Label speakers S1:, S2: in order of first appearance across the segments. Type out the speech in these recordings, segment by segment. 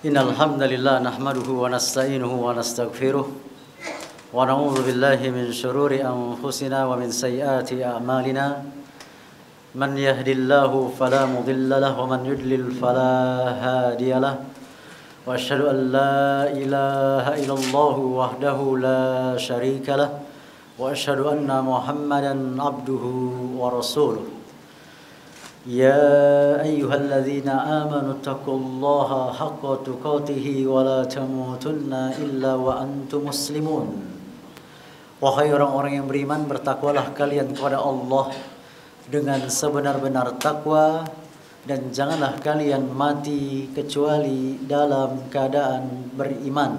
S1: Innal hamdalillah nahmaduhu wa nasta'inuhu wa nastaghfiruh wa na'udzu billahi min shururi anfusina wa min sayyiati a'malina. Man yahdihillahu fala mudilla lahu wa man yudlil fala hadiya lahu. Wa asyhadu an la ilaha illallah wahdahu la syarika lahu wa asyhadu anna Muhammadan abduhu wa rasuluh. يا أيها الذين آمنوا اتقوا الله حق تقاته ولا تموتن إلا وأنتم مسلمون. Wahai orang-orang yang beriman, bertakwalah kalian kepada Allah dengan sebenar-benar takwa, dan janganlah kalian mati kecuali dalam keadaan beriman,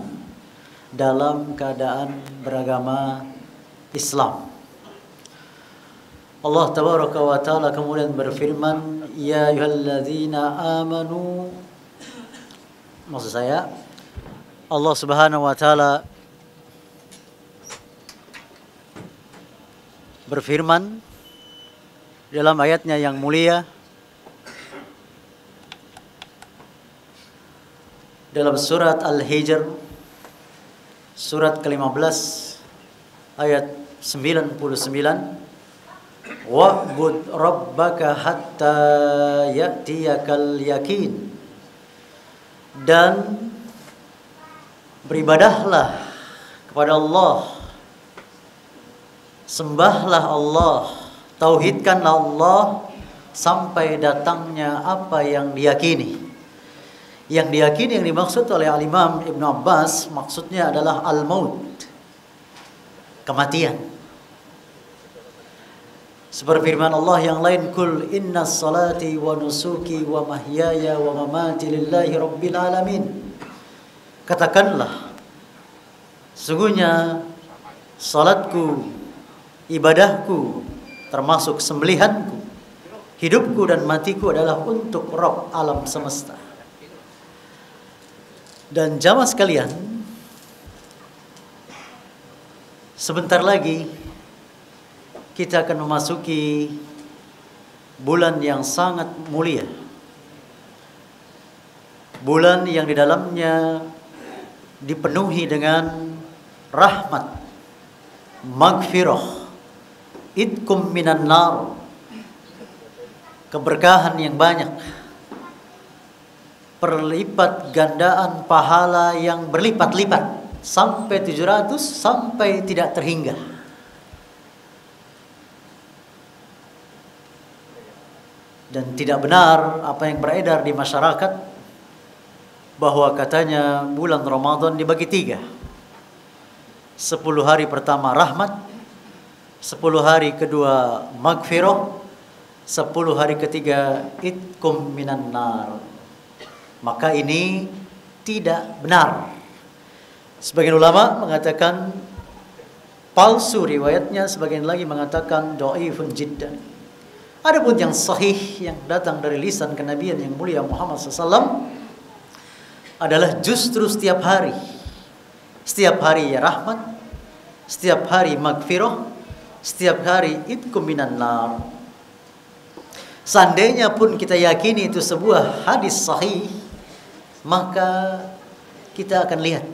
S1: dalam keadaan beragama Islam. Allah tabaraka wa ta'ala kemudian berfirman, ya ayyuhalladzina amanu, maksud saya Allah subhanahu wa ta'ala berfirman dalam ayatnya yang mulia dalam surat Al-Hijr, surat ke-15 ayat 99, wa'bud rabbaka hatta ya'tiyakal yakin, dan beribadahlah kepada Allah, sembahlah Allah, tauhidkanlah Allah sampai datangnya apa yang diyakini. Yang diyakini, yang dimaksud oleh Al-Imam Ibn Abbas, maksudnya adalah al-maut, kematian. Seperti firman Allah yang lain, kul inna salati wa nusuki wa mahyaya wa mamati lillahi rabbil alamin. Katakanlah, sesungguhnya salatku, ibadahku, termasuk sembelihanku, hidupku dan matiku adalah untuk Rabb alam semesta. Dan jamaah sekalian, sebentar lagi kita akan memasuki bulan yang sangat mulia. Bulan yang di dalamnya dipenuhi dengan rahmat, maghfirah, idkum minan nar, keberkahan yang banyak, perlipat gandaan pahala yang berlipat-lipat sampai 700, sampai tidak terhingga. Dan tidak benar apa yang beredar di masyarakat bahwa katanya bulan Ramadan dibagi 3. 10 hari pertama rahmat, 10 hari kedua maghfirah, 10 hari ketiga itkum minan nar. Maka ini tidak benar. Sebagian ulama mengatakan palsu riwayatnya, sebagian lagi mengatakan dhaifun jiddan. Adapun yang sahih yang datang dari lisan kenabian yang mulia Muhammad SAW adalah justru setiap hari ya rahmat, setiap hari maghfirah, setiap hari itkum minan nar. Seandainya pun kita yakini itu sebuah hadis sahih, maka kita akan lihat,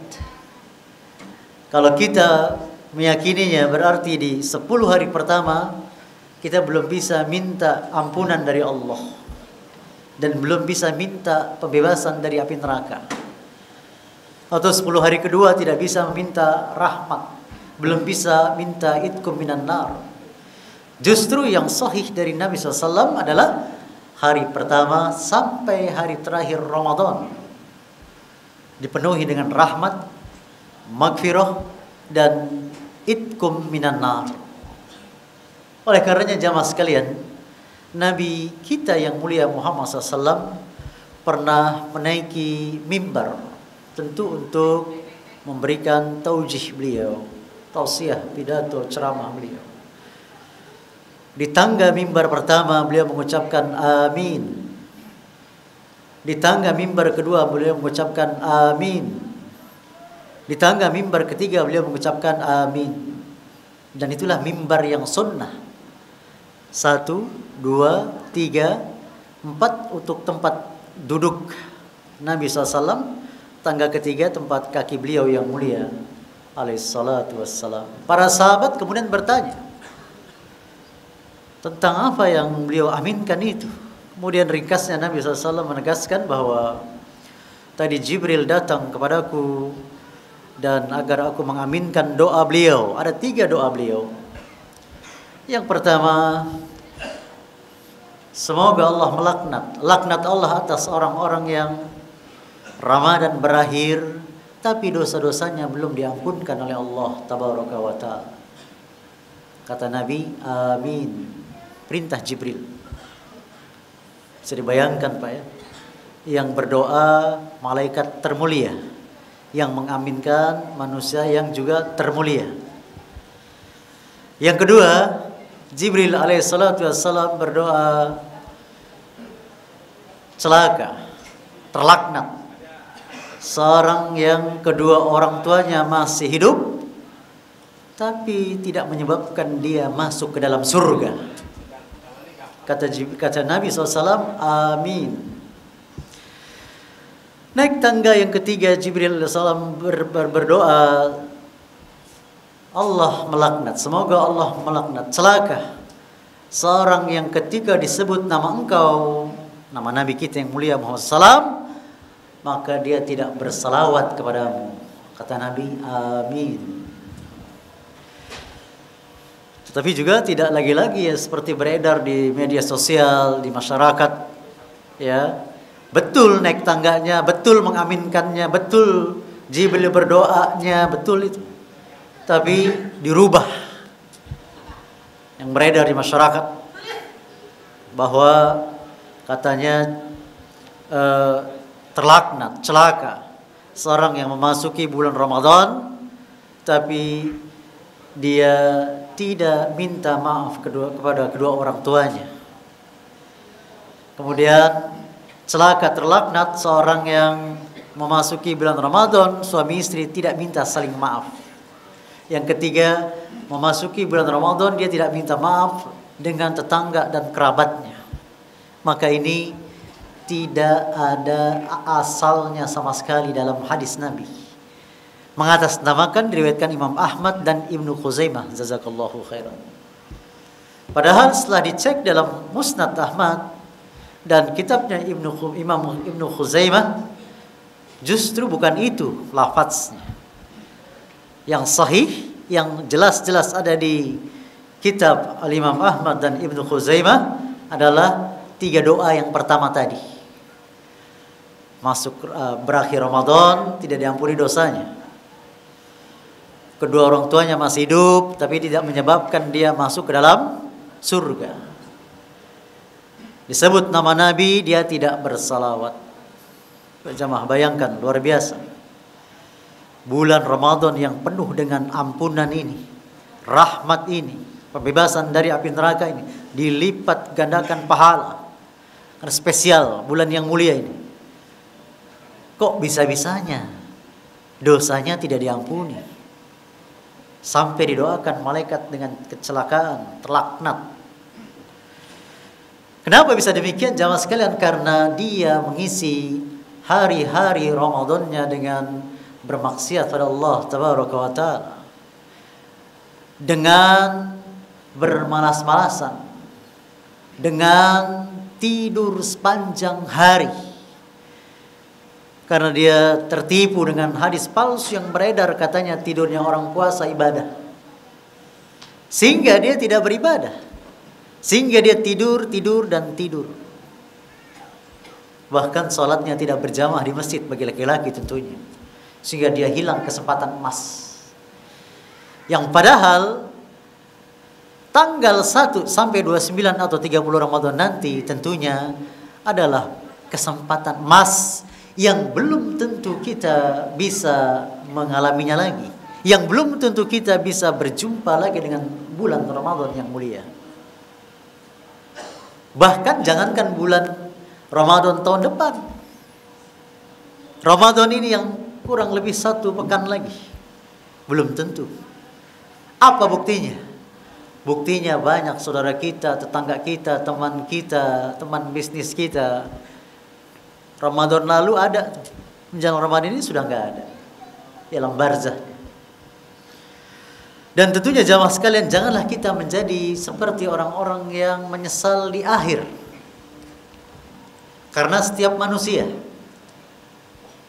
S1: kalau kita meyakininya berarti di 10 hari pertama kita belum bisa minta ampunan dari Allah dan belum bisa minta pembebasan dari api neraka. Atau 10 hari kedua tidak bisa meminta rahmat, belum bisa minta itkum minan nar. Justru yang sahih dari Nabi SAW adalah hari pertama sampai hari terakhir Ramadan dipenuhi dengan rahmat, maghfirah, dan itkum minan nar. Oleh karenanya jamaah sekalian, Nabi kita yang mulia Muhammad SAW pernah menaiki mimbar, tentu untuk memberikan taujih beliau, tausiah, pidato, ceramah beliau. Di tangga mimbar pertama beliau mengucapkan amin. Di tangga mimbar kedua beliau mengucapkan amin. Di tangga mimbar ketiga beliau mengucapkan amin. Dan itulah mimbar yang sunnah. 1, 2, 3, 4 untuk tempat duduk Nabi SAW, tangga ketiga tempat kaki beliau yang mulia alaihissalatu wassalam. Para sahabat kemudian bertanya tentang apa yang beliau aminkan itu. Kemudian ringkasnya Nabi SAW menegaskan bahwa tadi Jibril datang kepadaku dan agar aku mengaminkan doa beliau. Ada 3 doa beliau. Yang pertama, semoga Allah laknat Allah atas orang-orang yang Ramadan berakhir tapi dosa-dosanya belum diampunkan oleh Allah tabaraka wa ta'ala. Kata Nabi, amin. Perintah Jibril. Bisa dibayangkan Pak ya, yang berdoa malaikat termulia, yang mengaminkan manusia yang juga termulia. Yang kedua, Jibril alaihissalatu wassalam berdoa celaka, terlaknat seorang yang kedua orang tuanya masih hidup tapi tidak menyebabkan dia masuk ke dalam surga. Kata Nabi SAW, amin. Naik tangga yang ketiga, Jibril SAW berdoa, Allah melaknat, semoga Allah melaknat, celaka seorang yang ketika disebut nama engkau, nama Nabi kita yang mulia Muhammad SAW, maka dia tidak bersalawat kepadamu. Kata Nabi, amin. Tetapi juga tidak lagi-lagi ya seperti beredar di media sosial, di masyarakat, ya. Betul naik tangganya, betul mengaminkannya, betul Jibril berdoanya, betul itu. Tapi dirubah. Yang beredar di masyarakat bahwa katanya terlaknat, celaka seorang yang memasuki bulan Ramadan tapi dia tidak minta maaf kepada kedua orang tuanya. Kemudian celaka, terlaknat seorang yang memasuki bulan Ramadan, suami istri tidak minta saling maaf. Yang ketiga, memasuki bulan Ramadan dia tidak minta maaf dengan tetangga dan kerabatnya. Maka ini tidak ada asalnya sama sekali dalam hadis Nabi. Mengatasnamakan diriwayatkan Imam Ahmad dan Ibnu Khuzaimah, jazakallahu khairan. Padahal setelah dicek dalam Musnad Ahmad dan kitabnya Imam Ibnu Khuzaimah, justru bukan itu lafaznya. Yang sahih, yang jelas-jelas ada di kitab Al-Imam Ahmad dan Ibnu Khuzaimah adalah 3 doa yang pertama tadi. Berakhir Ramadan tidak diampuni dosanya. Kedua orang tuanya masih hidup tapi tidak menyebabkan dia masuk ke dalam surga. Disebut nama Nabi, dia tidak bersalawat. Jamaah bayangkan, luar biasa. Bulan Ramadan yang penuh dengan ampunan ini, rahmat ini, pembebasan dari api neraka ini, dilipat gandakan pahala. Karena spesial bulan yang mulia ini. Kok bisa-bisanya dosanya tidak diampuni? Sampai didoakan malaikat dengan kecelakaan, terlaknat. Kenapa bisa demikian jamaah sekalian? Karena dia mengisi hari-hari Ramadannya dengan bermaksiat pada Allah tabaraka wa ta'ala, dengan bermalas-malasan, dengan tidur sepanjang hari. Karena dia tertipu dengan hadis palsu yang beredar, katanya tidurnya orang puasa ibadah. Sehingga dia tidak beribadah. Sehingga dia tidur, dan tidur. Bahkan sholatnya tidak berjamaah di masjid bagi laki-laki tentunya. Sehingga dia hilang kesempatan emas. Yang padahal tanggal 1 sampai 29 atau 30 Ramadan nanti tentunya adalah kesempatan emas yang belum tentu kita bisa mengalaminya lagi, yang belum tentu kita bisa berjumpa lagi dengan bulan Ramadan yang mulia. Bahkan jangankan bulan Ramadan tahun depan, Ramadan ini yang kurang lebih 1 pekan lagi, belum tentu. Apa buktinya? Buktinya banyak saudara kita, tetangga kita, teman bisnis kita, Ramadan lalu ada Menjelang Ramadan ini sudah nggak ada. Di alam barzah. Dan tentunya jamaah sekalian, janganlah kita menjadi seperti orang-orang yang menyesal di akhir. Karena setiap manusia,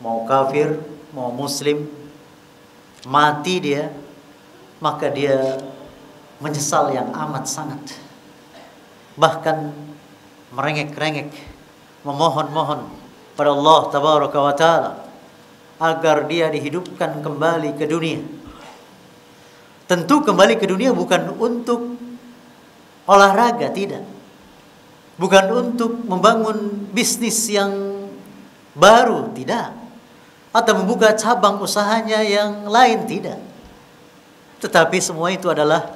S1: mau kafir, mau muslim, mati dia, maka dia menyesal yang amat sangat. Bahkan merengek-rengek, memohon-mohon pada Allah Tabaraka wa Ta'ala agar dia dihidupkan kembali ke dunia. Tentu kembali ke dunia bukan untuk olahraga, tidak. Bukan untuk membangun bisnis yang baru, tidak. Atau membuka cabang usahanya yang lain, tidak. Tetapi semua itu adalah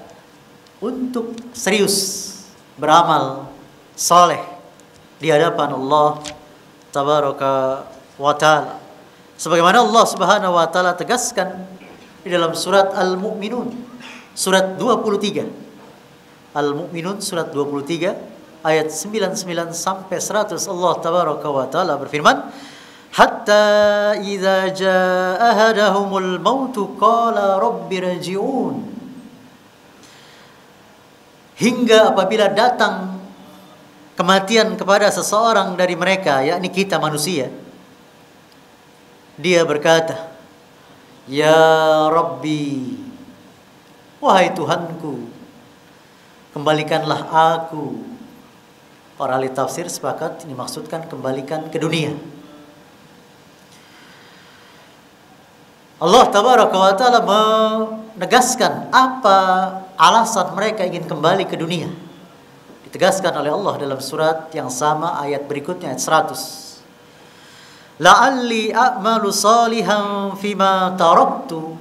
S1: untuk serius beramal soleh di hadapan Allah Tabaraka wa Ta'ala. Sebagaimana Allah Subhanahu wa Ta'ala tegaskan di dalam surat Al-Mu'minun, surat 23. Al-Mu'minun surat 23 ayat 99 sampai 100. Allah Tabaraka wa Ta'ala berfirman, hatta idza jaa ahadahumul mautu qala rabbirji'un. Hingga apabila datang kematian kepada seseorang dari mereka, yakni kita manusia, dia berkata, ya Rabbi, wahai Tuhanku, kembalikanlah aku. Para ahli tafsir sepakat ini maksudkan kembalikan ke dunia. Allah Tabaraka wa Ta'ala menegaskan apa alasan mereka ingin kembali ke dunia. Ditegaskan oleh Allah dalam surat yang sama, ayat berikutnya, ayat 100. La'alli a'malu salihan fima taraktu,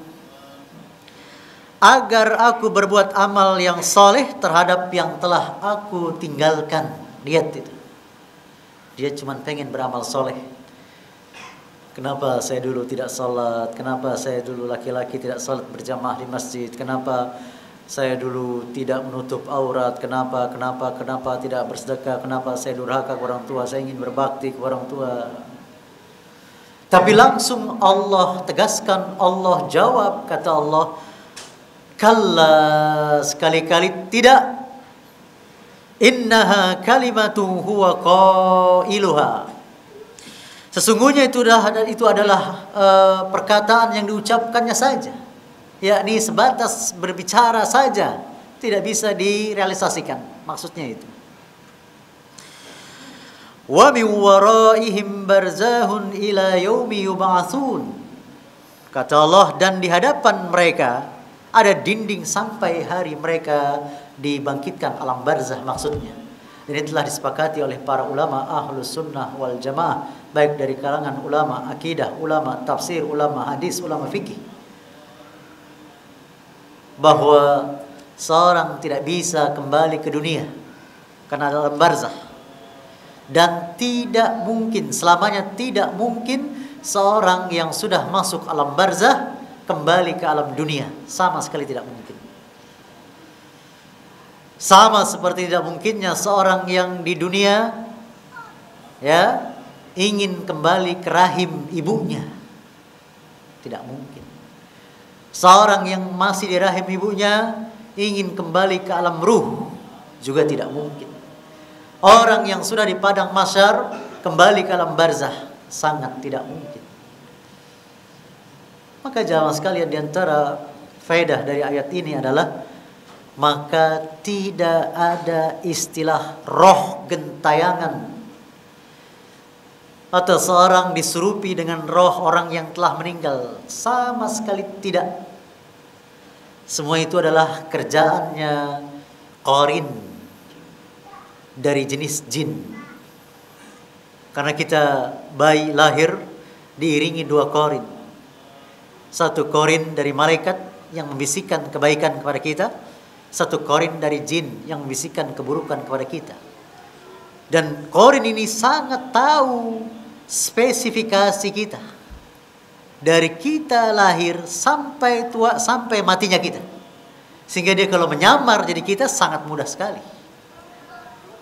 S1: agar aku berbuat amal yang soleh terhadap yang telah aku tinggalkan. Lihat itu, dia cuma pengen beramal soleh. Kenapa saya dulu tidak salat? Kenapa saya dulu laki-laki tidak salat berjamaah di masjid? Kenapa saya dulu tidak menutup aurat? Kenapa tidak bersedekah? Kenapa saya durhaka ke orang tua? Saya ingin berbakti ke orang tua. Tapi langsung Allah tegaskan, Allah jawab, kata Allah, kalla, sekali-kali tidak. Innaha kalimatu huwa qailuha. Sesungguhnya itu adalah perkataan yang diucapkannya saja, yakni sebatas berbicara saja, tidak bisa direalisasikan. Maksudnya itu. Wa min waraihim barzahun ila yaumi yub'atsun. Kata Allah, dan di hadapan mereka ada dinding sampai hari mereka dibangkitkan, alam barzah maksudnya. Dan ini telah disepakati oleh para ulama ahlus sunnah wal jamaah, baik dari kalangan ulama akidah, ulama tafsir, ulama hadis, ulama fikih, bahwa seorang tidak bisa kembali ke dunia karena alam barzah. Dan tidak mungkin, selamanya tidak mungkin seorang yang sudah masuk alam barzah kembali ke alam dunia. Sama sekali tidak mungkin. Sama seperti tidak mungkinnya seorang yang di dunia ya ingin kembali ke rahim ibunya. Tidak mungkin. Seorang yang masih di rahim ibunya ingin kembali ke alam ruh juga tidak mungkin. Orang yang sudah di padang mahsyar kembali ke alam barzah sangat tidak mungkin. Maka jamaah sekalian, di antara faedah dari ayat ini adalah maka tidak ada istilah roh gentayangan atau seorang disurupi dengan roh orang yang telah meninggal. Sama sekali tidak. Semua itu adalah kerjaannya qarin dari jenis jin. Karena kita bayi lahir diiringi dua qarin. Satu qarin dari malaikat yang membisikkan kebaikan kepada kita, satu qarin dari jin yang membisikkan keburukan kepada kita. Dan qarin ini sangat tahu spesifikasi kita. Dari kita lahir sampai tua, sampai matinya kita. Sehingga dia kalau menyamar jadi kita sangat mudah sekali.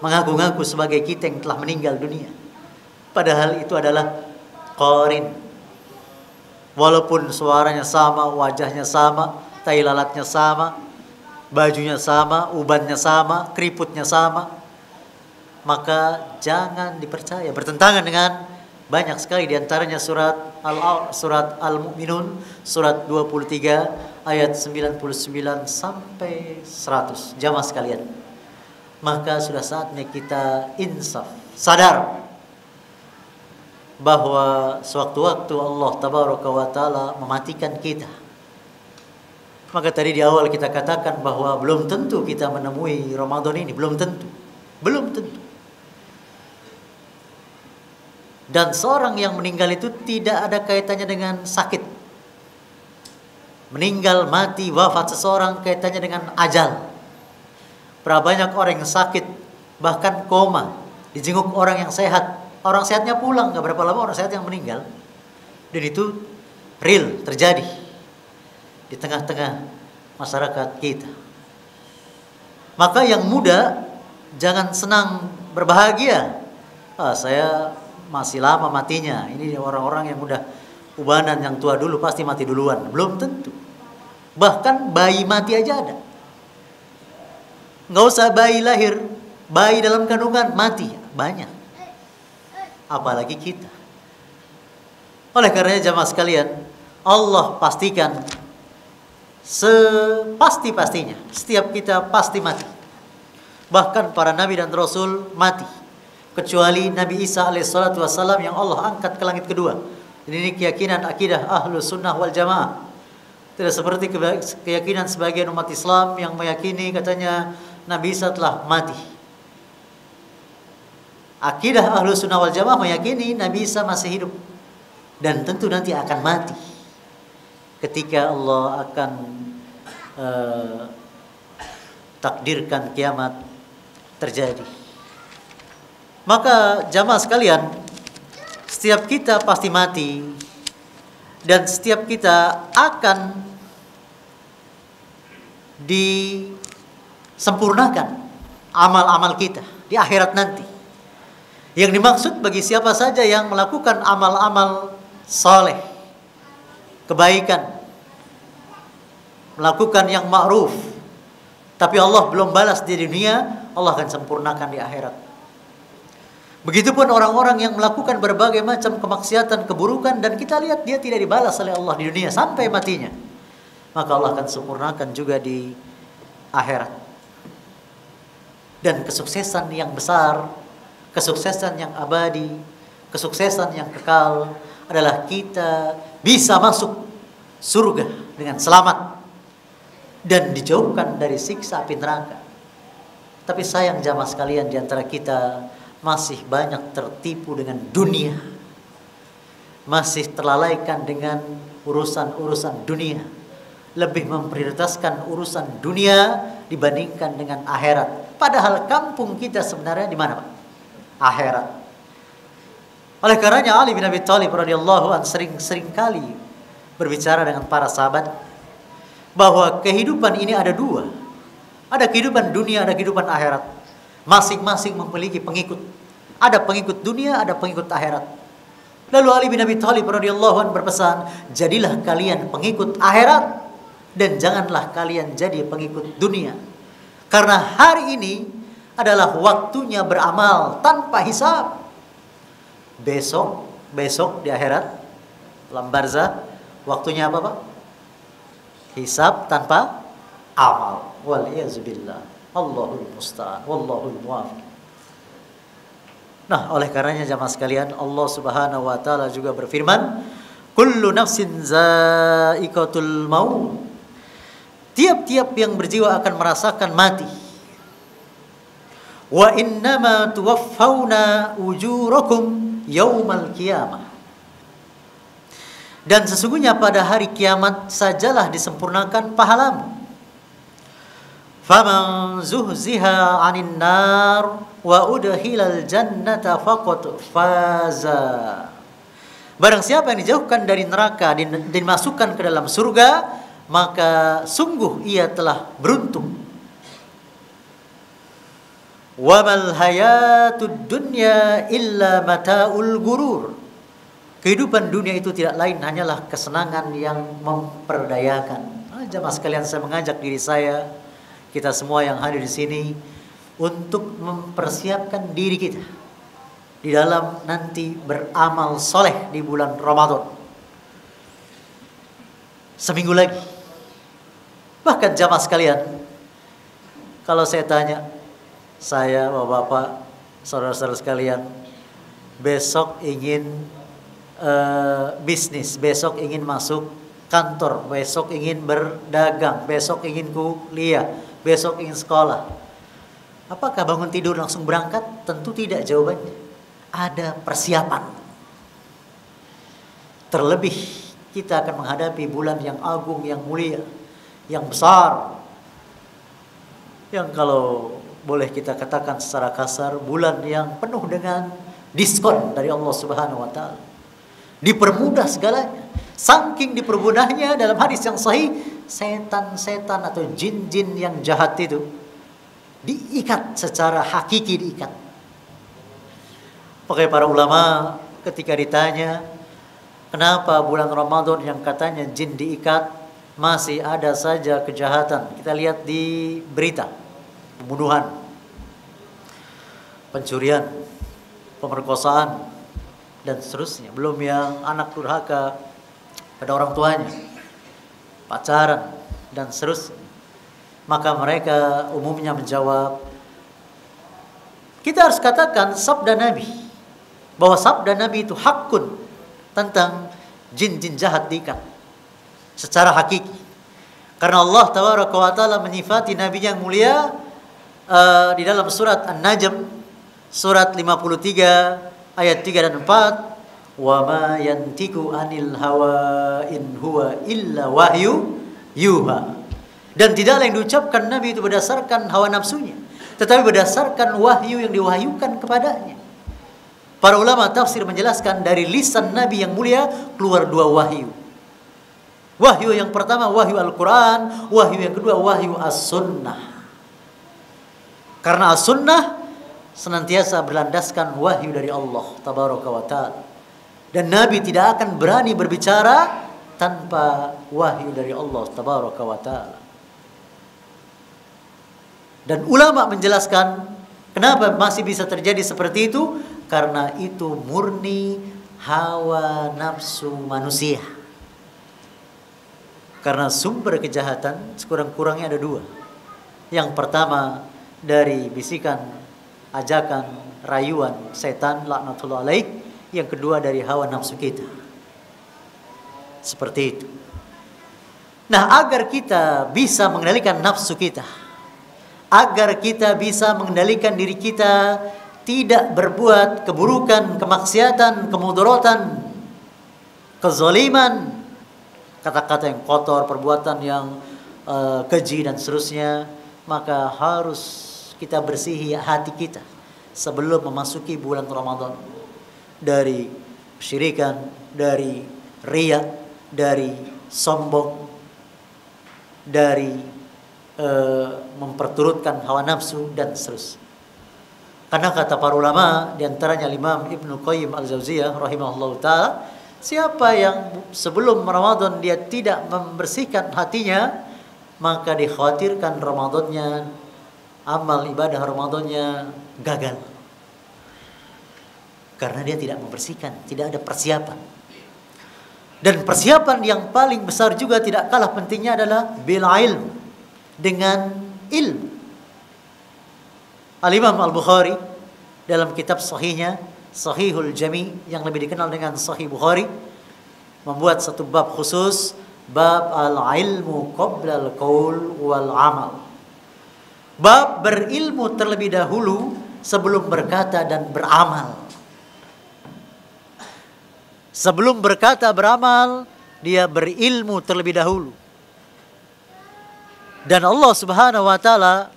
S1: Mengaku-ngaku sebagai kita yang telah meninggal dunia. Padahal itu adalah qarin. Walaupun suaranya sama, wajahnya sama, tai lalatnya sama, bajunya sama, ubannya sama, keriputnya sama, maka jangan dipercaya. Bertentangan dengan banyak sekali diantaranya surat Al-Mu'minun surat 23 ayat 99 sampai 100. Jamaah sekalian, maka sudah saatnya kita insaf, sadar bahwa sewaktu-waktu Allah Tabaraka wa Ta'ala mematikan kita. Maka tadi di awal kita katakan bahwa belum tentu kita menemui Ramadan ini, belum tentu. Dan seorang yang meninggal itu tidak ada kaitannya dengan sakit. Meninggal, mati, wafat seseorang kaitannya dengan ajal. Berapa banyak orang yang sakit, bahkan koma, dijenguk orang yang sehat. Orang sehatnya pulang, gak berapa lama orang sehat yang meninggal. Dan itu real, terjadi di tengah-tengah masyarakat kita. Maka yang muda jangan senang berbahagia. Saya masih lama matinya. Ini orang-orang yang udah ubanan, yang tua dulu pasti mati duluan. Belum tentu. Bahkan bayi mati aja ada. Gak usah bayi lahir, bayi dalam kandungan mati, banyak. Apalagi kita. Oleh karenanya jamaah sekalian, Allah pastikan sepasti-pastinya setiap kita pasti mati. Bahkan para nabi dan rasul mati, kecuali Nabi Isa alaihissalatu wassalam yang Allah angkat ke langit kedua. Ini keyakinan akidah Ahlus Sunnah wal Jamaah. Tidak seperti keyakinan sebagian umat Islam yang meyakini katanya Nabi Isa telah mati. Akidah Ahlus Sunnah wal Jamaah meyakini Nabi Isa masih hidup dan tentu nanti akan mati ketika Allah akan takdirkan kiamat terjadi. Maka jamaah sekalian, setiap kita pasti mati dan setiap kita akan disempurnakan amal-amal kita di akhirat nanti. Yang dimaksud bagi siapa saja yang melakukan amal-amal saleh, kebaikan, melakukan yang ma'ruf, tapi Allah belum balas di dunia, Allah akan sempurnakan di akhirat. Begitupun orang-orang yang melakukan berbagai macam kemaksiatan, keburukan, dan kita lihat dia tidak dibalas oleh Allah di dunia sampai matinya, maka Allah akan sempurnakan juga di akhirat. Dan kesuksesan yang besar, kesuksesan yang abadi, kesuksesan yang kekal adalah kita bisa masuk surga dengan selamat dan dijauhkan dari siksa api neraka. Tapi sayang jamaah sekalian, di antara kita masih banyak tertipu dengan dunia, masih terlalaikan dengan urusan-urusan dunia, lebih memprioritaskan urusan dunia dibandingkan dengan akhirat. Padahal kampung kita sebenarnya di mana, Pak? Akhirat. Oleh karenanya Ali bin Abi Thalib radhiyallahu anhu sering kali berbicara dengan para sahabat bahwa kehidupan ini ada dua. Ada kehidupan dunia, ada kehidupan akhirat. Masing-masing memiliki pengikut. Ada pengikut dunia, ada pengikut akhirat. Lalu Ali bin Abi Thalib radhiyallahu anhu berpesan, jadilah kalian pengikut akhirat dan janganlah kalian jadi pengikut dunia. Karena hari ini adalah waktunya beramal tanpa hisab. Besok di akhirat, dalam barzah, waktunya apa, Pak? Hisab tanpa amal. Waliyazubillah. Allahul musta'an. Wallahul muwaffiq. Nah, oleh karenanya jamaah sekalian, Allah Subhanahu wa taala juga berfirman, kullu nafsin za'iqatul maut. Tiap-tiap yang berjiwa akan merasakan mati. Wa innama tuwaffawna ujurakum yaumal qiyamah. Dan sesungguhnya pada hari kiamat sajalah disempurnakan pahalamu. Faman zuhziha 'anil nar wa udkhilal jannata faqad faza. Barang siapa yang dijauhkan dari neraka dan dimasukkan ke dalam surga, maka sungguh ia telah beruntung. Wa mal hayatud dunya illa mata'ul gurur. Kehidupan dunia itu tidak lain hanyalah kesenangan yang memperdayakan. Jamaah sekalian, saya mengajak diri saya, kita semua yang hadir di sini, untuk mempersiapkan diri kita di dalam nanti beramal soleh di bulan Ramadan. Seminggu lagi. Bahkan jamaah sekalian, kalau saya tanya, saya, bapak-bapak, saudara-saudara sekalian, besok ingin bisnis, besok ingin masuk kantor, besok ingin berdagang, besok ingin kuliah, besok ingin sekolah. Apakah bangun tidur langsung berangkat? Tentu tidak jawabannya. Ada persiapan. Terlebih kita akan menghadapi bulan yang agung, yang mulia, yang besar. Yang kalau boleh kita katakan secara kasar, bulan yang penuh dengan diskon dari Allah Subhanahu wa taala. Dipermudah segalanya. Saking dipermudahnya, dalam hadis yang sahih, setan-setan atau jin-jin yang jahat itu diikat secara hakiki, diikat. Pakai para ulama ketika ditanya, kenapa bulan Ramadan yang katanya jin diikat masih ada saja kejahatan? Kita lihat di berita, pembunuhan, pencurian, pemerkosaan, dan seterusnya. Belum yang anak durhaka pada orang tuanya, pacaran, dan seterusnya. Maka mereka umumnya menjawab, kita harus katakan sabda Nabi, bahwa sabda Nabi itu hakun tentang jin-jin jahat diikat secara hakiki. Karena Allah Tabaraka wa Ta'ala menyifati Nabi yang mulia di dalam surat An-Najm, surat 53 ayat 3 dan 4, wa ma yantiku anil hawa in huwa illa wahyu yuha. Dan tidaklah yang diucapkan Nabi itu berdasarkan hawa nafsunya, tetapi berdasarkan wahyu yang diwahyukan kepadanya. Para ulama tafsir menjelaskan dari lisan Nabi yang mulia keluar dua wahyu. Wahyu yang pertama wahyu Al-Quran, wahyu yang kedua wahyu As-Sunnah. Karena As-Sunnah senantiasa berlandaskan wahyu dari Allah Tabaraka wa Ta'ala. Dan Nabi tidak akan berani berbicara tanpa wahyu dari Allah Tabaraka wa Ta'ala. Dan ulama menjelaskan kenapa masih bisa terjadi seperti itu, karena itu murni hawa nafsu manusia. Karena sumber kejahatan sekurang-kurangnya ada dua. Yang pertama dari bisikan, ajakan, rayuan setan laknatullah alaih. Yang kedua dari hawa nafsu kita. Seperti itu. Nah, agar kita bisa mengendalikan nafsu kita, agar kita bisa mengendalikan diri kita tidak berbuat keburukan, kemaksiatan, kemudaratan, kezaliman, kata-kata yang kotor, perbuatan yang keji dan seterusnya, maka harus kita bersihi hati kita sebelum memasuki bulan Ramadan dari kesyirikan, dari riya, dari sombong, dari memperturutkan hawa nafsu dan seterusnya. Karena kata para ulama, diantaranya Imam Ibnu Qayyim Al-Jauziyah rahimahullah ta'ala, siapa yang sebelum Ramadan dia tidak membersihkan hatinya, maka dikhawatirkan Ramadannya, amal ibadah Ramadannya gagal. Karena dia tidak membersihkan, tidak ada persiapan. Dan persiapan yang paling besar juga tidak kalah pentingnya adalah bil ilm, dengan ilmu. Al-Imam Al-Bukhari dalam kitab sahihnya, Sahihul Jami, yang lebih dikenal dengan Sahih Bukhari, membuat satu bab khusus, bab al-ilmu qabla al-qaul wal amal. Bab berilmu terlebih dahulu sebelum berkata dan beramal. Sebelum berkata beramal, dia berilmu terlebih dahulu. Dan Allah Subhanahu wa Ta'ala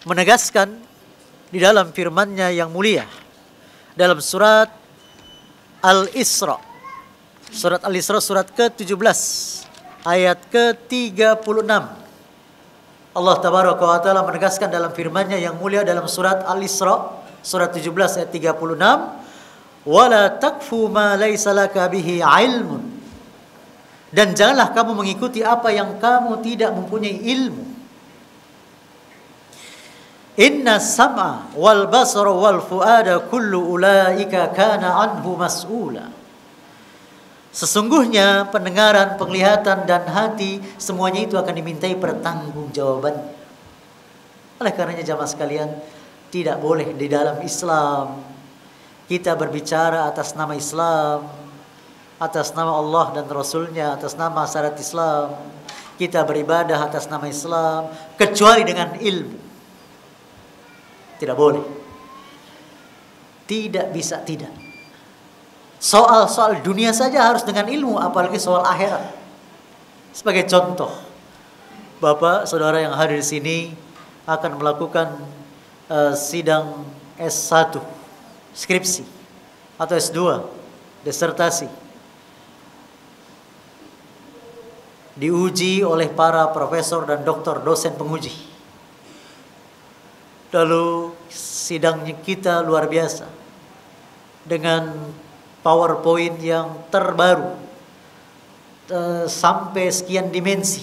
S1: menegaskan di dalam firman-Nya yang mulia dalam surat Al-Isra. Surat Al-Isra surat ke-17 ayat ke-36. Allah Tabaraka wa Ta'ala menegaskan dalam firman-Nya yang mulia dalam surat Al-Isra surat 17 ayat 36, Wala takfu ma laisa laka bihi ilmun. Dan janganlah kamu mengikuti apa yang kamu tidak mempunyai ilmu. Inna sam'a wal basara wal fuada kullu ulaika kana anhu mas'ula. Sesungguhnya pendengaran, penglihatan dan hati semuanya itu akan dimintai pertanggungjawaban. Oleh karenanya jamaah sekalian, tidak boleh di dalam Islam kita berbicara atas nama Islam, atas nama Allah dan Rasulnya, atas nama syariat Islam. Kita beribadah atas nama Islam kecuali dengan ilmu. Tidak boleh. Tidak bisa tidak. Soal dunia saja harus dengan ilmu, apalagi soal akhirat. Sebagai contoh, Bapak, saudara yang hadir di sini akan melakukan sidang S1, skripsi, atau S2, disertasi. Diuji oleh para profesor dan doktor, dosen penguji. Lalu sidangnya kita luar biasa dengan PowerPoint yang terbaru sampai sekian dimensi,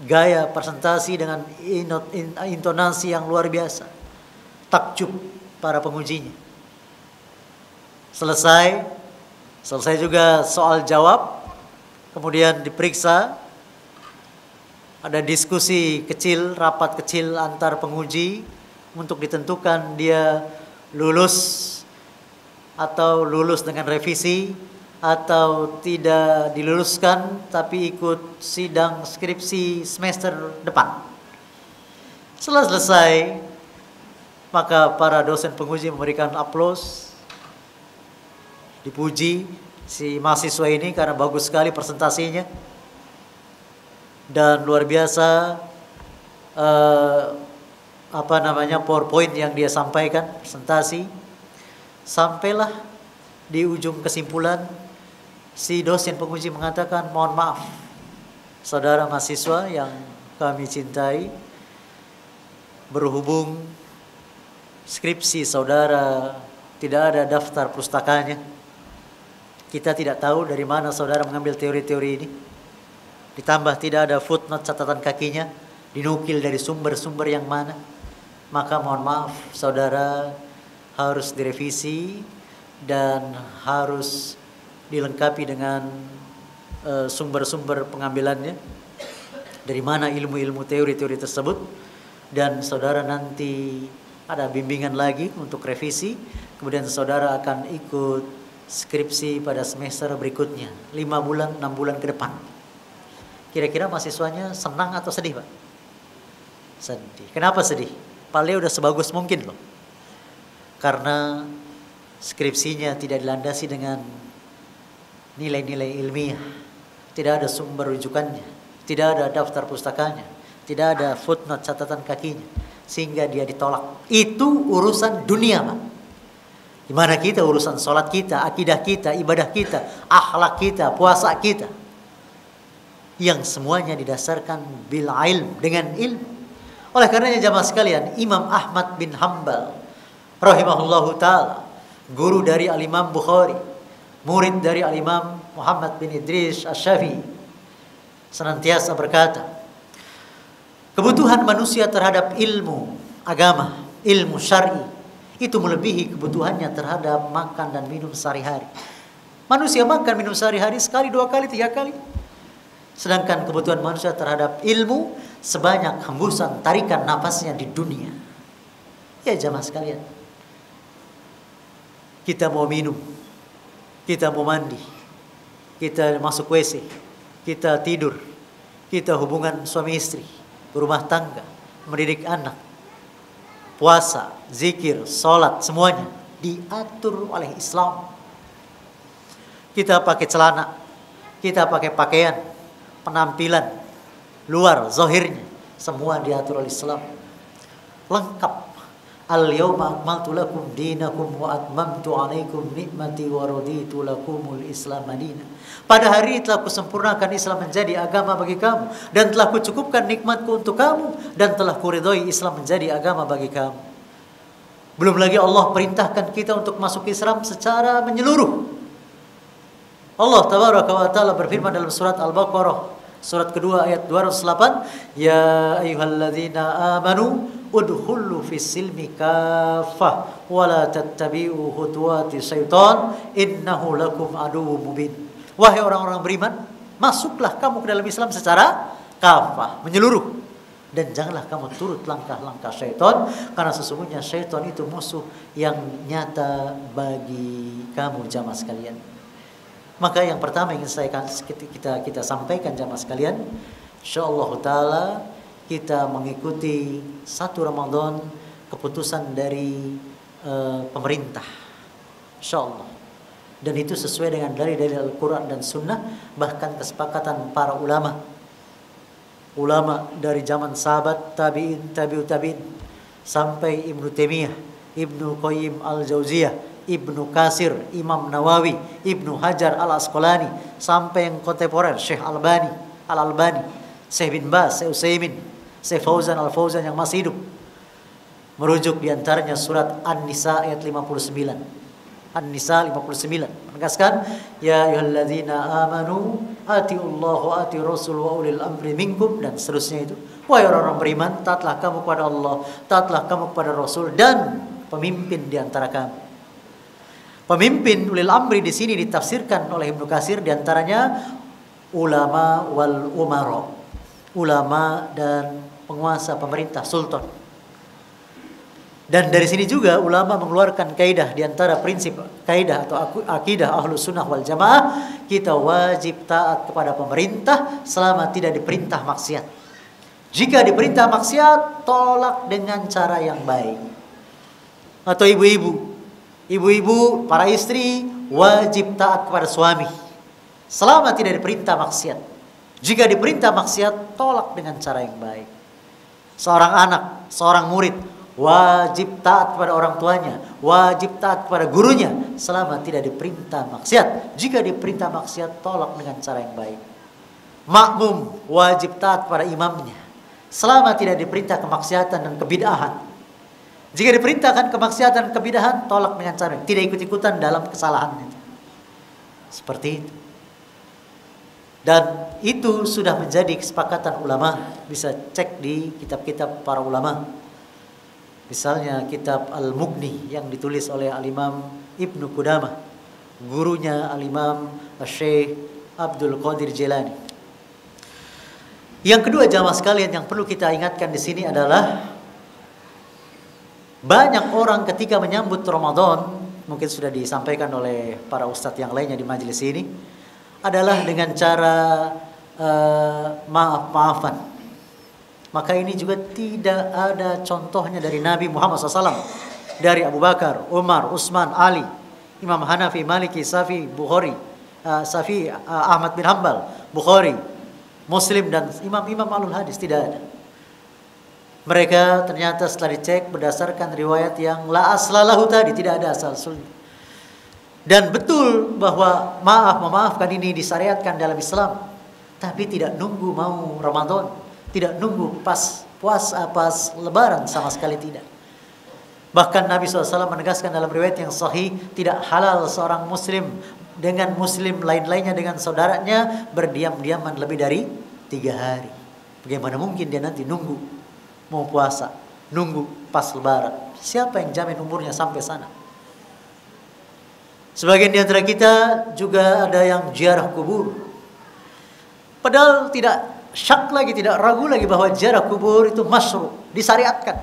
S1: gaya presentasi dengan intonasi yang luar biasa, takjub para pengujinya. Selesai juga soal jawab, kemudian diperiksa. Ada diskusi kecil, rapat kecil antar penguji untuk ditentukan dia lulus atau lulus dengan revisi atau tidak diluluskan tapi ikut sidang skripsi semester depan. Setelah selesai, maka para dosen penguji memberikan aplaus, dipuji si mahasiswa ini karena bagus sekali presentasinya. Dan luar biasa PowerPoint yang dia sampaikan, presentasi. Sampailah di ujung kesimpulan, si dosen penguji mengatakan, mohon maaf saudara mahasiswa yang kami cintai, berhubung skripsi saudara tidak ada daftar pustakanya, kita tidak tahu dari mana saudara mengambil teori-teori ini. Ditambah tidak ada footnote catatan kakinya, dinukil dari sumber-sumber yang mana. Maka mohon maaf, saudara harus direvisi dan harus dilengkapi dengan sumber-sumber pengambilannya. Dari mana ilmu-ilmu teori-teori tersebut. Dan saudara nanti ada bimbingan lagi untuk revisi. Kemudian saudara akan ikut skripsi pada semester berikutnya. 5 bulan, 6 bulan ke depan. Kira-kira mahasiswanya senang atau sedih, Pak? Sedih. Kenapa sedih? Padahal udah sebagus mungkin loh. Karena skripsinya tidak dilandasi dengan nilai-nilai ilmiah. Tidak ada sumber rujukannya. Tidak ada daftar pustakanya. Tidak ada footnote catatan kakinya. Sehingga dia ditolak. Itu urusan dunia, Pak. Gimana kita urusan sholat kita, akidah kita, ibadah kita, akhlak kita, puasa kita. Yang semuanya didasarkan bil ilm, dengan ilmu. Oleh karenanya jamaah sekalian, Imam Ahmad bin Hanbal rahimahullahu ta'ala, guru dari Al-Imam Bukhari, murid dari Al-Imam Muhammad bin Idris Asy-Syafi'i, senantiasa berkata, kebutuhan manusia terhadap ilmu agama, ilmu syar'i, itu melebihi kebutuhannya terhadap makan dan minum sehari-hari. Manusia makan minum sehari-hari sekali, 2 kali, 3 kali. Sedangkan kebutuhan manusia terhadap ilmu sebanyak hembusan tarikan nafasnya di dunia. Ya jamaah sekalian, kita mau minum, kita mau mandi, kita masuk WC, kita tidur, kita hubungan suami istri, berumah tangga, mendidik anak, puasa, zikir, sholat, semuanya diatur oleh Islam. Kita pakai celana, kita pakai pakaian, penampilan luar, zahirnya, semua diatur oleh Islam. Lengkap. Al-yawma akmaltu lakum dinakum wa atmamtu alaikum ni'mati wa raditu lakumul Islam madina. Pada hari ini telah kusempurnakan Islam menjadi agama bagi kamu, dan telah kucukupkan nikmatku untuk kamu, dan telah kuridhoi Islam menjadi agama bagi kamu. Belum lagi Allah perintahkan kita untuk masuk Islam secara menyeluruh. Allah tabaraka wa taala berfirman dalam surat Al-Baqarah surat kedua ayat 208, ya ayyuhalladzina amanu udkhulu fis silmi kaffah wa la tattabi'u khutuwati syaitan innahu lakum aduwwum mubin. Wahai orang-orang beriman, masuklah kamu ke dalam Islam secara kafah, menyeluruh. Dan janganlah kamu turut langkah-langkah syaitan, karena sesungguhnya syaitan itu musuh yang nyata bagi kamu jamaah sekalian. Maka yang pertama yang kita sampaikan jamaah sekalian, insyaallah taala kita mengikuti satu Ramadan keputusan dari pemerintah, insyaallah. Dan itu sesuai dengan dalil-dalil Al-Quran dan Sunnah, bahkan kesepakatan para ulama dari zaman sahabat, tabi'in, tabi'ut tabi'in, sampai Ibnu Taimiyah, Ibnu Qayyim Al-Jauziyah, Ibnu Katsir, Imam Nawawi, Ibnu Hajar Al-Asqalani, sampai yang kontemporer Syekh Al-Albani, Syekh bin Baz, Syekh Utsaimin, Syekh Fauzan Al-Fauzan yang masih hidup, merujuk diantaranya surat An-Nisa ayat 59. An-Nisa 59 menegaskan, ya ayyuhalladzina amanu atiullaha wa atiur rasul wa ulil amri minkum, dan seterusnya itu. Wahai orang-orang beriman, taatlah kamu kepada Allah, taatlah kamu kepada Rasul dan pemimpin di antara kamu. Pemimpin ulil amri di sini ditafsirkan oleh Ibnu Katsir diantaranya ulama wal umara, ulama dan penguasa pemerintah, sultan. Dan dari sini juga ulama mengeluarkan kaidah, di antara prinsip kaidah atau akidah Ahlus Sunnah wal Jamaah, kita wajib taat kepada pemerintah selama tidak diperintah maksiat. Jika diperintah maksiat, tolak dengan cara yang baik. Atau ibu-ibu, para istri wajib taat kepada suami selama tidak diperintah maksiat. Jika diperintah maksiat, tolak dengan cara yang baik. Seorang anak, seorang murid wajib taat kepada orang tuanya, wajib taat kepada gurunya selama tidak diperintah maksiat. Jika diperintah maksiat, tolak dengan cara yang baik. Makmum wajib taat kepada imamnya selama tidak diperintah kemaksiatan dan kebid'ahan. Jika diperintahkan kemaksiatan dan kebid'ahan, tolak dengan cara tidak ikut-ikutan dalam kesalahan itu. Seperti itu. Dan itu sudah menjadi kesepakatan ulama, bisa cek di kitab-kitab para ulama. Misalnya kitab Al-Mughni yang ditulis oleh Al-Imam Ibnu Qudamah, gurunya Al-Imam Syekh Abdul Qadir Jilani. Yang kedua jamaah sekalian yang perlu kita ingatkan di sini adalah banyak orang ketika menyambut Ramadan, mungkin sudah disampaikan oleh para ustadz yang lainnya di majelis ini, adalah dengan cara maaf-maafan. Maka ini juga tidak ada contohnya dari Nabi Muhammad SAW, dari Abu Bakar, Umar, Utsman, Ali, Imam Hanafi, Maliki, Syafi'i, Bukhari, Ahmad bin Hanbal, Bukhari, Muslim, dan imam-imam alul hadis. Tidak ada. Mereka ternyata setelah dicek berdasarkan riwayat yang la aslalahu tadi, tidak ada asal-usulnya. Dan betul bahwa memaafkan ini disyariatkan dalam Islam, tapi tidak nunggu mau Ramadan, tidak nunggu pas puasa, pas lebaran, sama sekali tidak. Bahkan Nabi SAW menegaskan dalam riwayat yang sahih, tidak halal seorang muslim dengan muslim lain-lainnya, dengan saudaranya berdiam-diaman lebih dari 3 hari. Bagaimana mungkin dia nanti nunggu mau puasa, nunggu pas lebaran? Siapa yang jamin umurnya sampai sana? Sebagian di antara kita juga ada yang ziarah kubur. Padahal tidak syak lagi, tidak ragu lagi bahwa ziarah kubur itu masyru', disyariatkan.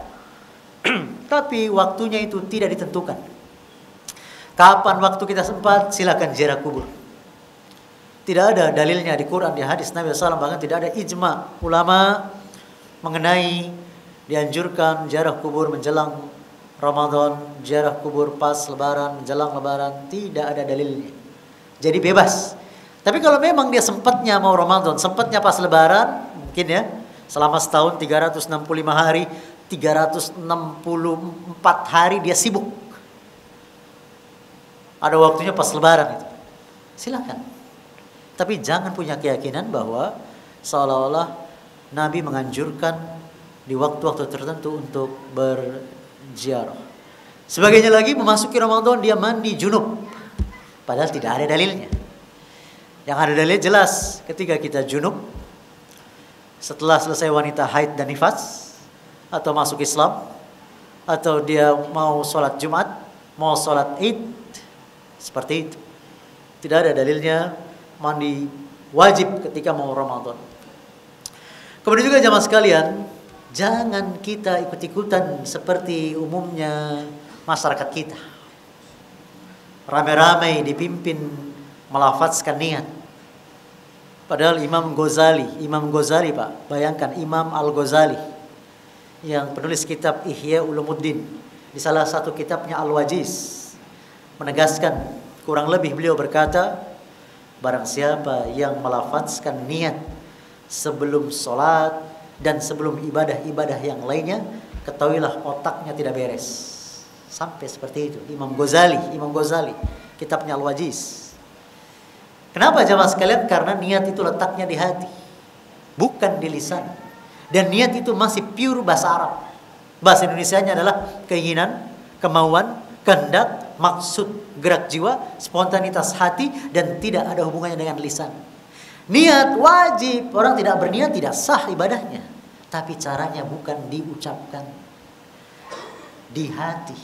S1: Tapi waktunya itu tidak ditentukan. Kapan waktu kita sempat, silakan ziarah kubur. Tidak ada dalilnya di Quran, di hadis Nabi SAW, bahkan tidak ada ijma ulama mengenai dianjurkan ziarah kubur menjelang Ramadan, ziarah kubur pas lebaran, menjelang lebaran. Tidak ada dalilnya. Jadi bebas. Tapi kalau memang dia sempatnya mau Ramadan, sempatnya pas lebaran, mungkin ya, selama setahun 365 hari, 364 hari dia sibuk. Ada waktunya pas lebaran itu. Silakan. Tapi jangan punya keyakinan bahwa seolah-olah Nabi menganjurkan di waktu-waktu tertentu untuk berziarah. Sebagainya lagi, memasuki Ramadan dia mandi junub. Padahal tidak ada dalilnya. Yang ada dalil jelas, ketika kita junub, setelah selesai wanita haid dan nifas, atau masuk Islam, atau dia mau sholat Jumat, mau sholat Id, seperti itu. Tidak ada dalilnya mandi wajib ketika mau Ramadan. Kemudian juga jamaah sekalian, jangan kita ikut-ikutan seperti umumnya masyarakat kita. Ramai-ramai dipimpin melafazkan niat. Padahal Imam Ghazali Pak, bayangkan Imam Al-Ghazali yang penulis kitab Ihya Ulumuddin, di salah satu kitabnya Al-Wajiz menegaskan, kurang lebih beliau berkata, barang siapa yang melafazkan niat sebelum sholat dan sebelum ibadah-ibadah yang lainnya, ketahuilah otaknya tidak beres. Sampai seperti itu Imam Ghazali, kitabnya Al-Wajiz. Kenapa jamaah sekalian? Karena niat itu letaknya di hati, bukan di lisan. Dan niat itu masih pure bahasa Arab. Bahasa Indonesianya adalah keinginan, kemauan, kehendak, maksud, gerak jiwa, spontanitas hati, dan tidak ada hubungannya dengan lisan. Niat wajib. Orang tidak berniat tidak sah ibadahnya. Tapi caranya bukan diucapkan, di hati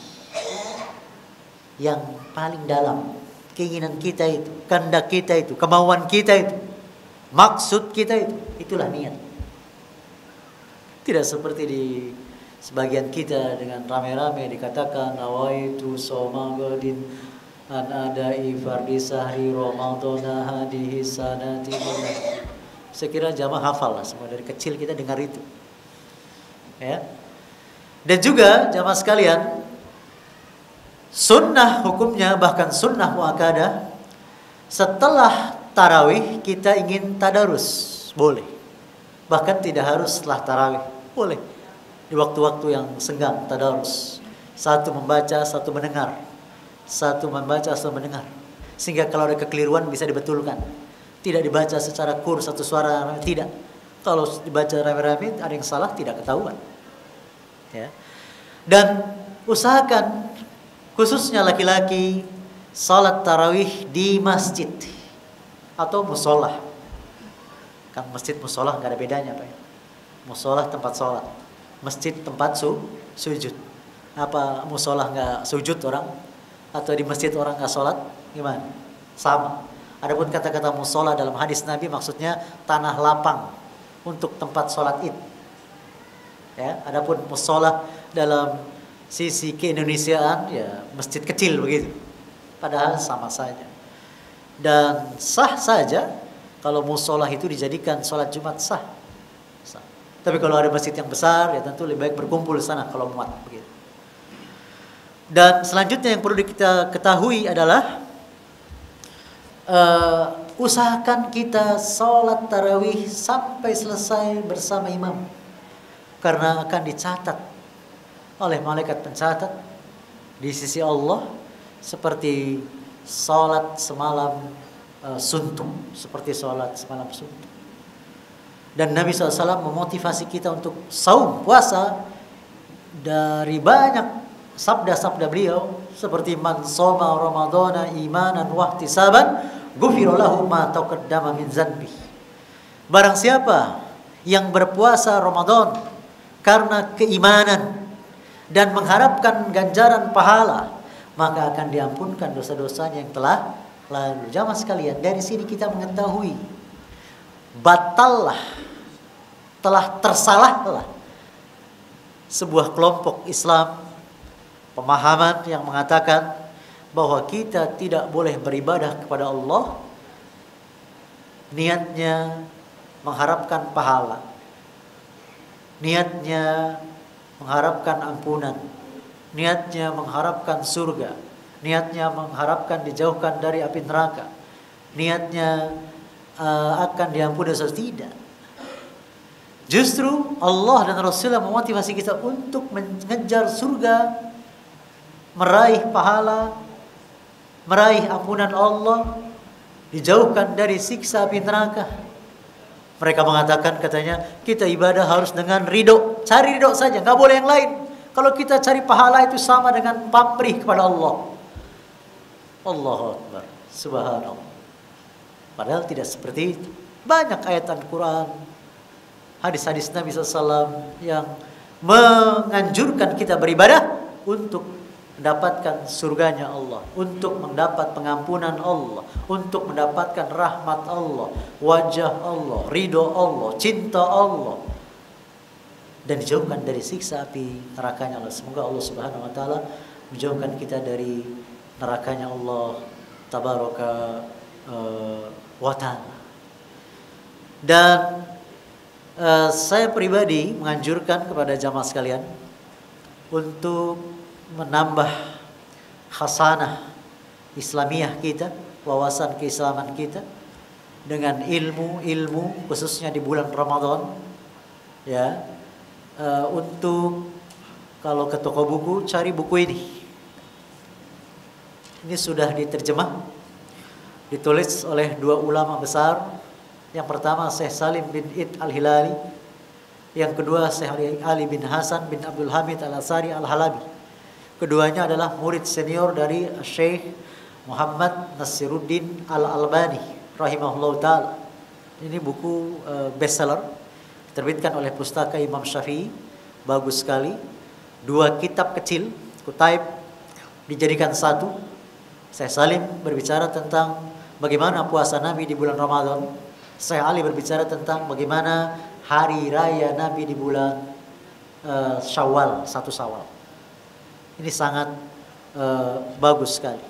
S1: yang paling dalam. Keinginan kita itu, kehendak kita itu, kemauan kita itu, maksud kita itu, itulah niat. Tidak seperti di sebagian kita dengan rame-rame dikatakan nawaitu shoma ghadin an adai fardhi sahri ramadhana hadihi sanati. Saya kira jamaah hafal lah, semua dari kecil kita dengar itu. Ya. Dan juga jamaah sekalian, sunnah hukumnya, bahkan sunnah muakkadah, setelah tarawih kita ingin tadarus, boleh. Bahkan tidak harus setelah tarawih, boleh. Di waktu-waktu yang senggang tadarus. Satu membaca, satu mendengar. Satu membaca, satu mendengar. Sehingga kalau ada kekeliruan bisa dibetulkan. Tidak dibaca secara kur satu suara, tidak. Kalau dibaca rame-rame ada yang salah, tidak ketahuan. Ya. Dan usahakan khususnya laki-laki salat tarawih di masjid atau musola. Kan masjid musola nggak ada bedanya Pak ya. Musola tempat sholat, masjid tempat sujud. Apa musola nggak sujud orang, atau di masjid orang nggak sholat, gimana? Sama. Adapun kata-kata musola dalam hadis Nabi maksudnya tanah lapang untuk tempat sholat id. Ya, adapun musola dalam sisi keindonesiaan ya masjid kecil begitu. Padahal sama saja. Dan sah saja kalau musola itu dijadikan sholat Jumat sah. Tapi kalau ada masjid yang besar ya tentu lebih baik berkumpul di sana kalau muat begitu. Dan selanjutnya yang perlu kita ketahui adalah usahakan kita sholat tarawih sampai selesai bersama imam, karena akan dicatat oleh malaikat pencatat di sisi Allah seperti sholat semalam suntuk, seperti sholat semalam suntuk. Dan Nabi SAW memotivasi kita untuk saum, puasa, dari banyak sabda-sabda beliau seperti man shoma ramadhana imanan wa ihtisaban ghufira lahu ma taqaddama min dzanbi. Barang siapa yang berpuasa Ramadan karena keimanan dan mengharapkan ganjaran pahala, maka akan diampunkan dosa-dosanya yang telah lalu. Jamaah sekalian, dari sini kita mengetahui batallah, telah tersalahlah sebuah kelompok Islam pemahaman yang mengatakan bahwa kita tidak boleh beribadah kepada Allah niatnya mengharapkan pahala, niatnya mengharapkan ampunan, niatnya mengharapkan surga, niatnya mengharapkan dijauhkan dari api neraka, niatnya akan diampuni dosa. Tidak. Justru Allah dan Rasulullah memotivasi kita untuk mengejar surga, meraih pahala, meraih ampunan Allah, dijauhkan dari siksa api neraka. Mereka mengatakan, katanya kita ibadah harus dengan ridho, cari ridho saja, nggak boleh yang lain. Kalau kita cari pahala itu sama dengan pamrih kepada Allah. Allahu Akbar. Subhanallah. Padahal tidak seperti itu. Banyak ayat Al-Quran, hadis-hadis Nabi SAW yang menganjurkan kita beribadah untuk mendapatkan surganya Allah, untuk mendapat pengampunan Allah, untuk mendapatkan rahmat Allah, wajah Allah, ridho Allah, cinta Allah, dan dijauhkan dari siksa api nerakanya Allah. Semoga Allah Subhanahu wa taala menjauhkan kita dari nerakanya Allah tabaraka wa taala. Dan saya pribadi menganjurkan kepada jamaah sekalian untuk menambah khasanah Islamiyah kita, wawasan keislaman kita dengan ilmu khususnya di bulan Ramadan, ya. Untuk kalau ke toko buku cari buku ini. Ini sudah diterjemah, ditulis oleh dua ulama besar. Yang pertama Syekh Salim bin Id Al-Hilali, yang kedua Syekh Ali bin Hasan bin Abdul Hamid Al-Asari Al-Halabi. Keduanya adalah murid senior dari Syekh Muhammad Nasiruddin Al-Albani rahimahullah ta'ala. Ini buku bestseller, diterbitkan oleh Pustaka Imam Syafi'i, bagus sekali. Dua kitab kecil, kutaib, dijadikan satu. Syekh Salim berbicara tentang bagaimana puasa Nabi di bulan Ramadan. Syekh Ali berbicara tentang bagaimana hari raya Nabi di bulan Syawal, 1 Syawal. Ini sangat bagus sekali.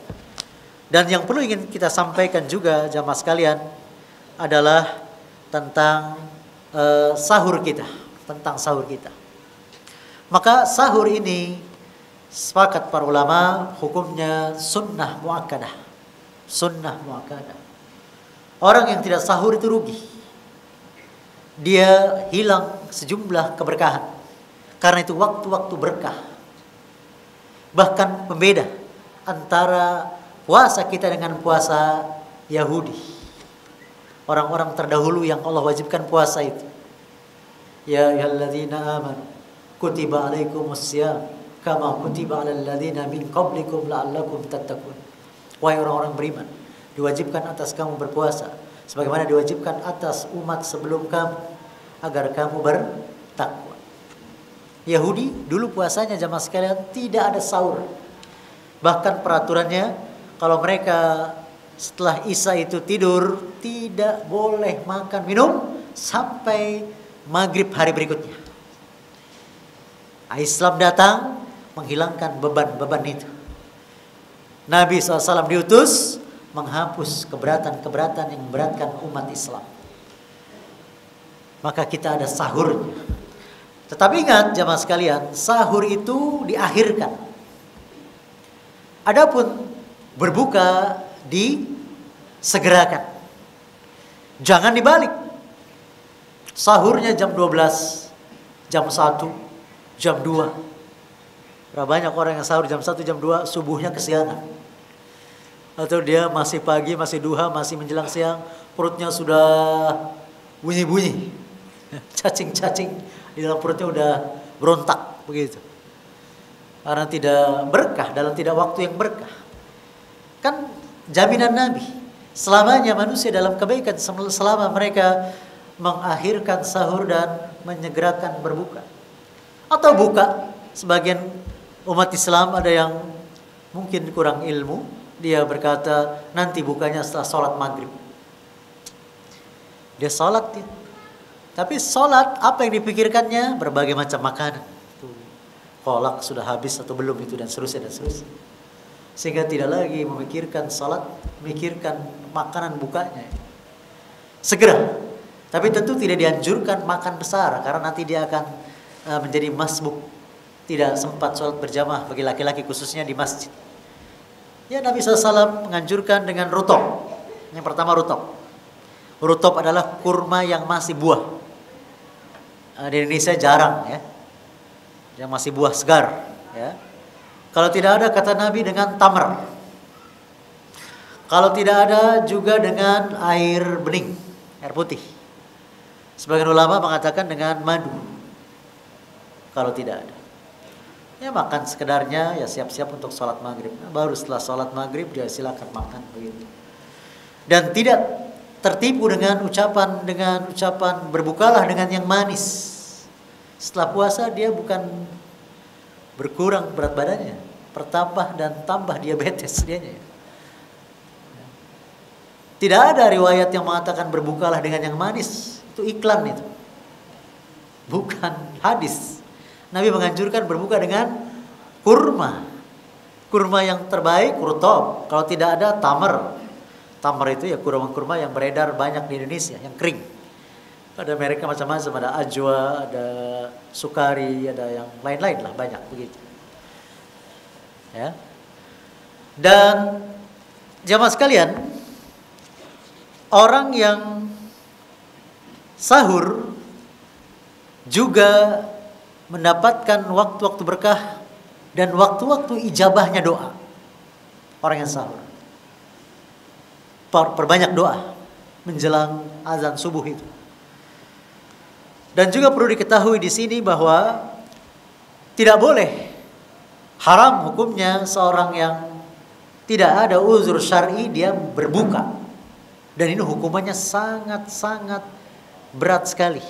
S1: Dan yang perlu ingin kita sampaikan juga jamaah sekalian adalah tentang sahur kita, tentang sahur kita. Maka sahur ini sepakat para ulama hukumnya sunnah muakkadah. Sunnah muakkadah. Orang yang tidak sahur itu rugi. Dia hilang sejumlah keberkahan. Karena itu waktu-waktu berkah. Bahkan pembeda antara puasa kita dengan puasa Yahudi. Orang-orang terdahulu yang Allah wajibkan puasa itu. Ya ayyuhalladzina amanu kutiba alaikumussyam kama kutiba alal ladzina min qablikum la'allakum tattaqun. Wahai orang-orang beriman, diwajibkan atas kamu berpuasa sebagaimana diwajibkan atas umat sebelum kamu agar kamu bertakwa. Yahudi dulu puasanya jamaah sekalian tidak ada sahur. Bahkan peraturannya kalau mereka setelah Isya itu tidur, tidak boleh makan minum sampai maghrib hari berikutnya. Islam datang menghilangkan beban-beban itu. Nabi SAW diutus menghapus keberatan-keberatan yang memberatkan umat Islam. Maka kita ada sahurnya. Tetapi ingat jamaah sekalian, sahur itu diakhirkan. Adapun berbuka disegerakan. Jangan dibalik. Sahurnya jam 12, jam 1, jam 2. Berapa banyak orang yang sahur jam 1, jam 2, subuhnya kesiangan. Atau dia masih pagi, masih duha, masih menjelang siang, perutnya sudah bunyi-bunyi. Cacing-cacing di dalam perutnya udah berontak begitu. Karena tidak berkah, dalam tidak waktu yang berkah. Kan jaminan Nabi selamanya manusia dalam kebaikan selama mereka mengakhirkan sahur dan menyegerakan berbuka. Atau buka, sebagian umat Islam ada yang mungkin kurang ilmu, dia berkata nanti bukanya setelah sholat maghrib. Dia sholat ya. Tapi sholat apa yang dipikirkannya? Berbagai macam makanan. Kolak sudah habis atau belum itu dan seterusnya dan seterusnya. Sehingga tidak lagi memikirkan salat, memikirkan makanan bukanya. Segera. Tapi tentu tidak dianjurkan makan besar karena nanti dia akan menjadi masbuk. Tidak sempat sholat berjamaah bagi laki-laki khususnya di masjid. Ya Nabi SAW menganjurkan dengan rutop. Yang pertama rutop. Rutop adalah kurma yang masih buah. Di Indonesia jarang ya. Yang masih buah segar ya. Kalau tidak ada kata Nabi dengan tamar. Kalau tidak ada juga dengan air bening, air putih. Sebagian ulama mengatakan dengan madu. Kalau tidak ada. Ya makan sekedarnya, ya siap-siap untuk sholat maghrib. Baru setelah sholat maghrib dia silakan makan begitu. Dan tidak tertipu dengan ucapan berbukalah dengan yang manis. Setelah puasa dia bukan berkurang berat badannya, bertambah dan tambah diabetes dianya. Tidak ada riwayat yang mengatakan berbukalah dengan yang manis. Itu iklan itu. Bukan hadis. Nabi menganjurkan berbuka dengan kurma. Kurma yang terbaik kurtob. Kalau tidak ada tamar. Tamar itu ya kurma-kurma yang beredar banyak di Indonesia, yang kering. Ada mereka macam-macam, ada ajwa, ada sukari, ada yang lain-lain lah, banyak begitu. Ya. Dan jamaah sekalian, orang yang sahur juga mendapatkan waktu-waktu berkah dan waktu-waktu ijabahnya doa. Orang yang sahur perbanyak doa menjelang azan subuh itu. Dan juga perlu diketahui di sini bahwa tidak boleh, haram hukumnya seorang yang tidak ada uzur syar'i dia berbuka. Dan ini hukumannya sangat-sangat berat sekali.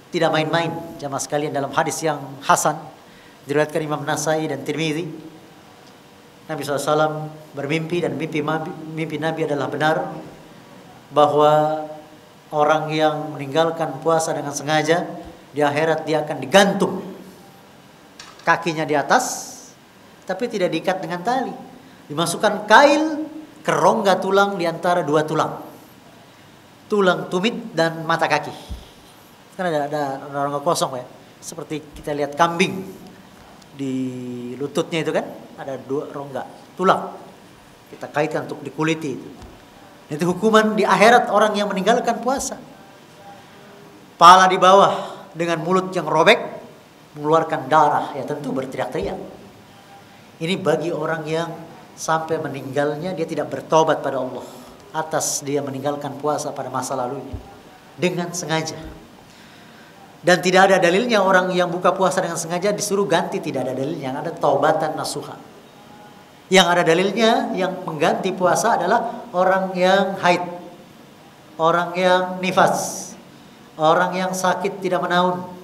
S1: Tidak main-main jamaah sekalian, dalam hadis yang hasan diriwayatkan Imam Nasai dan Tirmizi, Nabi SAW bermimpi dan mimpi Nabi adalah benar, bahwa orang yang meninggalkan puasa dengan sengaja di akhirat dia akan digantung kakinya di atas, tapi tidak diikat dengan tali, dimasukkan kail ke rongga tulang di antara dua tulang tumit dan mata kaki. Kan ada rongga kosong ya, seperti kita lihat kambing di lututnya itu kan ada dua rongga tulang, kita kaitkan untuk dikuliti itu. Itu hukuman di akhirat orang yang meninggalkan puasa. Pala di bawah dengan mulut yang robek, mengeluarkan darah, ya tentu berteriak-teriak. Ini bagi orang yang sampai meninggalnya dia tidak bertobat pada Allah atas dia meninggalkan puasa pada masa lalunya dengan sengaja. Dan tidak ada dalilnya orang yang buka puasa dengan sengaja disuruh ganti, tidak ada dalilnya. Ada taubatan nasuha. Yang ada dalilnya, yang mengganti puasa adalah orang yang haid, orang yang nifas, orang yang sakit tidak menaun,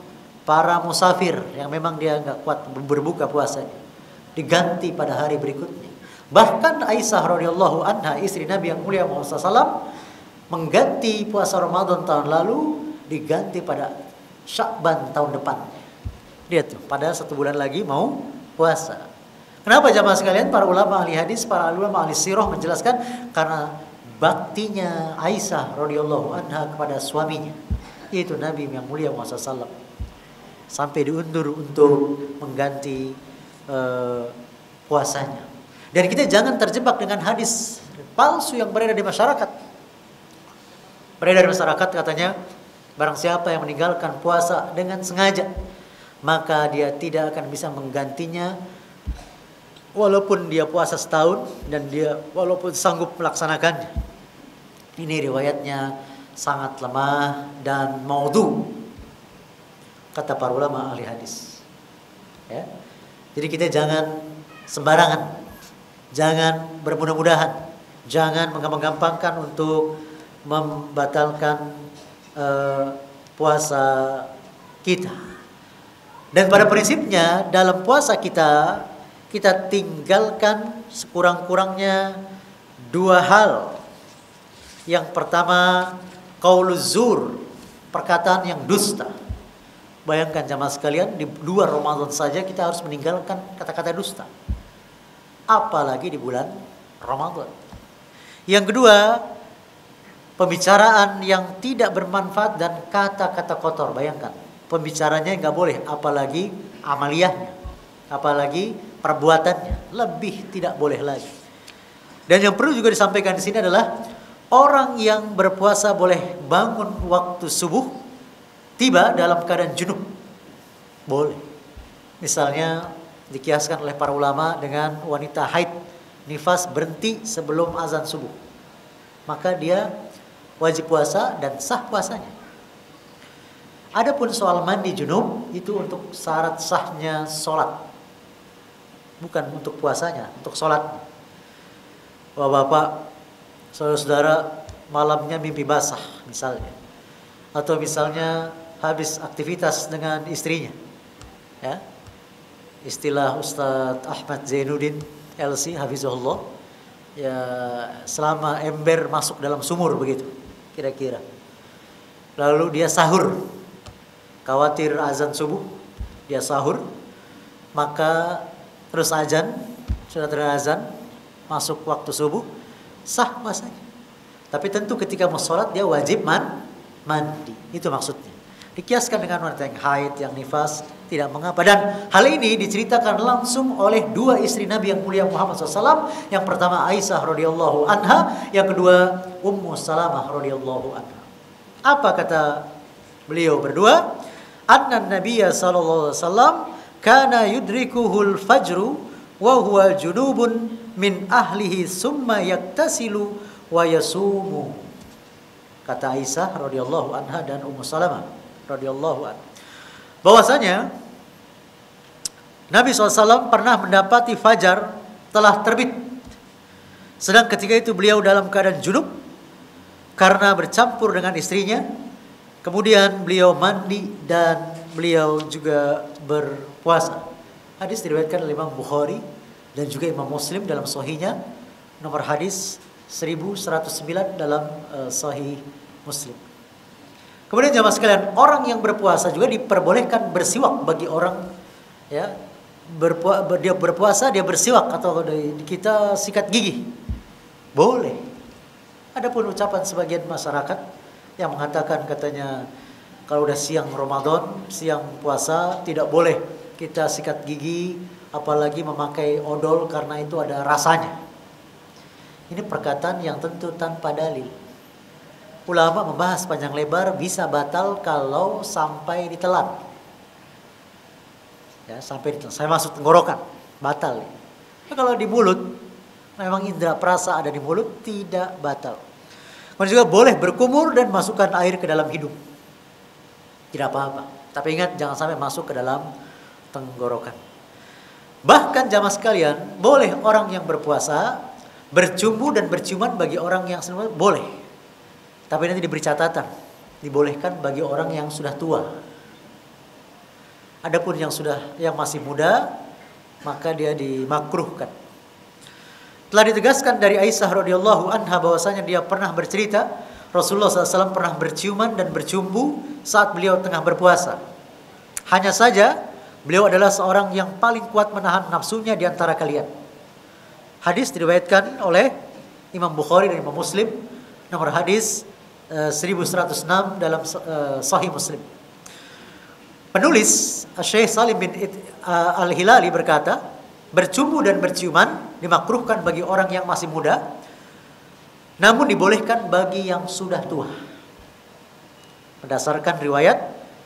S1: para musafir yang memang dia nggak kuat berbuka puasanya, diganti pada hari berikutnya. Bahkan Aisyah radhiyallahu anha, istri Nabi yang mulia Muhammad SAW, mengganti puasa Ramadan tahun lalu diganti pada Sya'ban tahun depannya. Lihat tuh, pada 1 bulan lagi mau puasa. Kenapa jamaah sekalian? Para ulama ahli hadis, para ulama ahli sirah menjelaskan karena baktinya Aisyah radhiyallahu anha kepada suaminya, yaitu Nabi yang mulia Muhammad SAW, sampai diundur untuk mengganti puasanya. Dan kita jangan terjebak dengan hadis palsu yang beredar di masyarakat. Beredar di masyarakat katanya, barang siapa yang meninggalkan puasa dengan sengaja, maka dia tidak akan bisa menggantinya walaupun dia puasa setahun dan dia walaupun sanggup melaksanakannya. Ini riwayatnya sangat lemah dan maudhu, kata para ulama ahli hadis. Ya. Jadi kita jangan sembarangan, jangan bermudah-mudahan, jangan menggampang-gampangkan untuk membatalkan puasa kita. Dan pada prinsipnya dalam puasa kita tinggalkan sekurang-kurangnya 2 hal. Yang pertama, qauluz zur, perkataan yang dusta. Bayangkan jamaah sekalian, di 2 Ramadan saja kita harus meninggalkan kata-kata dusta, apalagi di bulan Ramadan. Yang kedua, pembicaraan yang tidak bermanfaat dan kata-kata kotor. Bayangkan, pembicaranya nggak boleh, apalagi amaliyahnya, apalagi perbuatannya, lebih tidak boleh lagi. Dan yang perlu juga disampaikan di sini adalah orang yang berpuasa boleh bangun waktu subuh tiba dalam keadaan junub, boleh. Misalnya dikiaskan oleh para ulama dengan wanita haid nifas berhenti sebelum azan subuh, maka dia wajib puasa dan sah puasanya. Adapun soal mandi junub itu untuk syarat sahnya sholat, bukan untuk puasanya, untuk sholat. Bapak, saudara-saudara malamnya mimpi basah misalnya, atau misalnya habis aktivitas dengan istrinya, ya, istilah Ustadz Ahmad Zainuddin LC Hafizahullah, ya, selama ember masuk dalam sumur begitu kira-kira, lalu dia sahur, khawatir azan subuh, dia sahur, maka terus azan, sudah terazan, masuk waktu subuh, sah puasanya. Tapi tentu ketika mau sholat dia wajib mandi, itu maksudnya. Dikiaskan dengan wanita yang haid, yang nifas, tidak mengapa. Dan hal ini diceritakan langsung oleh dua istri Nabi yang mulia Muhammad SAW. Yang pertama Aisyah radhiyallahu anha, yang kedua Ummu Salamah radhiyallahu anha. Apa kata beliau berdua? Anna Nabiyya sallallahu alaihi wasallam kana yudrikuhul fajru wa huwa junubun min ahlihi summa yaktasilu wa yasumu. Kata Aisyah radhiyallahu anha dan Ummu Salamah radhiyallahu anha, bahwasanya Nabi SAW pernah mendapati fajar telah terbit, sedang ketika itu beliau dalam keadaan junub karena bercampur dengan istrinya. Kemudian beliau mandi dan beliau juga berpuasa. Hadis diriwayatkan oleh Imam Bukhari dan juga Imam Muslim dalam sahihnya, nomor hadis 1109 dalam sahih Muslim. Kemudian jamaah sekalian, orang yang berpuasa juga diperbolehkan bersiwak bagi orang, ya, dia berpuasa dia bersiwak, atau kita sikat gigi, boleh. Adapun ucapan sebagian masyarakat yang mengatakan katanya kalau udah siang Ramadan, siang puasa tidak boleh kita sikat gigi, apalagi memakai odol karena itu ada rasanya. Ini perkataan yang tentu tanpa dalil. Ulama membahas panjang lebar, bisa batal kalau sampai ditelan. Ya, sampai ditelan. Saya maksud tenggorokan, batal. Nah, kalau di mulut, memang indera perasa ada di mulut, tidak batal. Kemudian juga boleh berkumur dan masukkan air ke dalam hidung, tidak apa-apa. Tapi ingat jangan sampai masuk ke dalam tenggorokan. Bahkan jamaah sekalian, boleh orang yang berpuasa bercumbu dan berciuman bagi orang yang sedang boleh. Tapi nanti diberi catatan, dibolehkan bagi orang yang sudah tua. Adapun yang masih muda, maka dia dimakruhkan. Telah ditegaskan dari Aisyah radhiyallahu anha bahwasanya dia pernah bercerita Rasulullah SAW pernah berciuman dan bercumbu saat beliau tengah berpuasa. Hanya saja beliau adalah seorang yang paling kuat menahan nafsunya di antara kalian. Hadis diriwayatkan oleh Imam Bukhari dan Imam Muslim, nomor hadis 1106 dalam Sahih Muslim. Penulis Syekh Salim bin Al-Hilali berkata, bercumbu dan berciuman dimakruhkan bagi orang yang masih muda, namun dibolehkan bagi yang sudah tua. Berdasarkan riwayat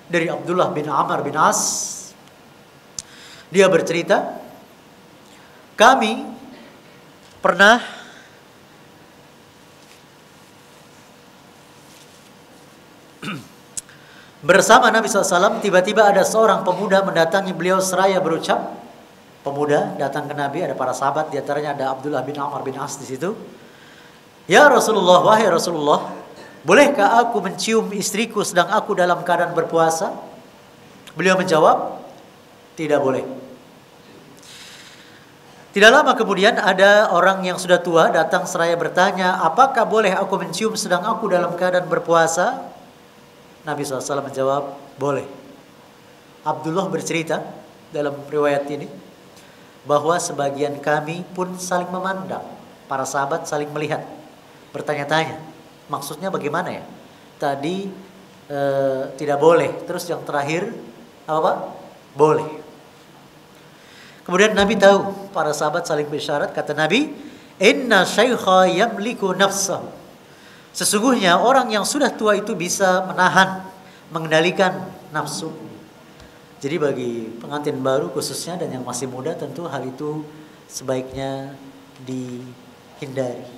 S1: dari Abdullah bin Amr bin As, dia bercerita, kami pernah bersama Nabi SAW, tiba-tiba ada seorang pemuda mendatangi beliau seraya berucap, pemuda datang ke Nabi, ada para sahabat, diantaranya ada Abdullah bin Amr bin As di situ. Ya Rasulullah, wahai Rasulullah, bolehkah aku mencium istriku sedang aku dalam keadaan berpuasa? Beliau menjawab, tidak boleh. Tidak lama kemudian ada orang yang sudah tua datang seraya bertanya, apakah boleh aku mencium sedang aku dalam keadaan berpuasa? Nabi SAW menjawab, boleh. Abdullah bercerita dalam riwayat ini bahwa sebagian kami pun saling memandang, para sahabat saling melihat, bertanya-tanya, maksudnya bagaimana ya? Tadi tidak boleh, terus yang terakhir apa? Boleh. Kemudian Nabi tahu, para sahabat saling bersyarat, kata Nabi, inna syaikha yamliku nafsahu. Sesungguhnya orang yang sudah tua itu bisa menahan, mengendalikan nafsu. Jadi bagi pengantin baru khususnya dan yang masih muda, tentu hal itu sebaiknya dihindari.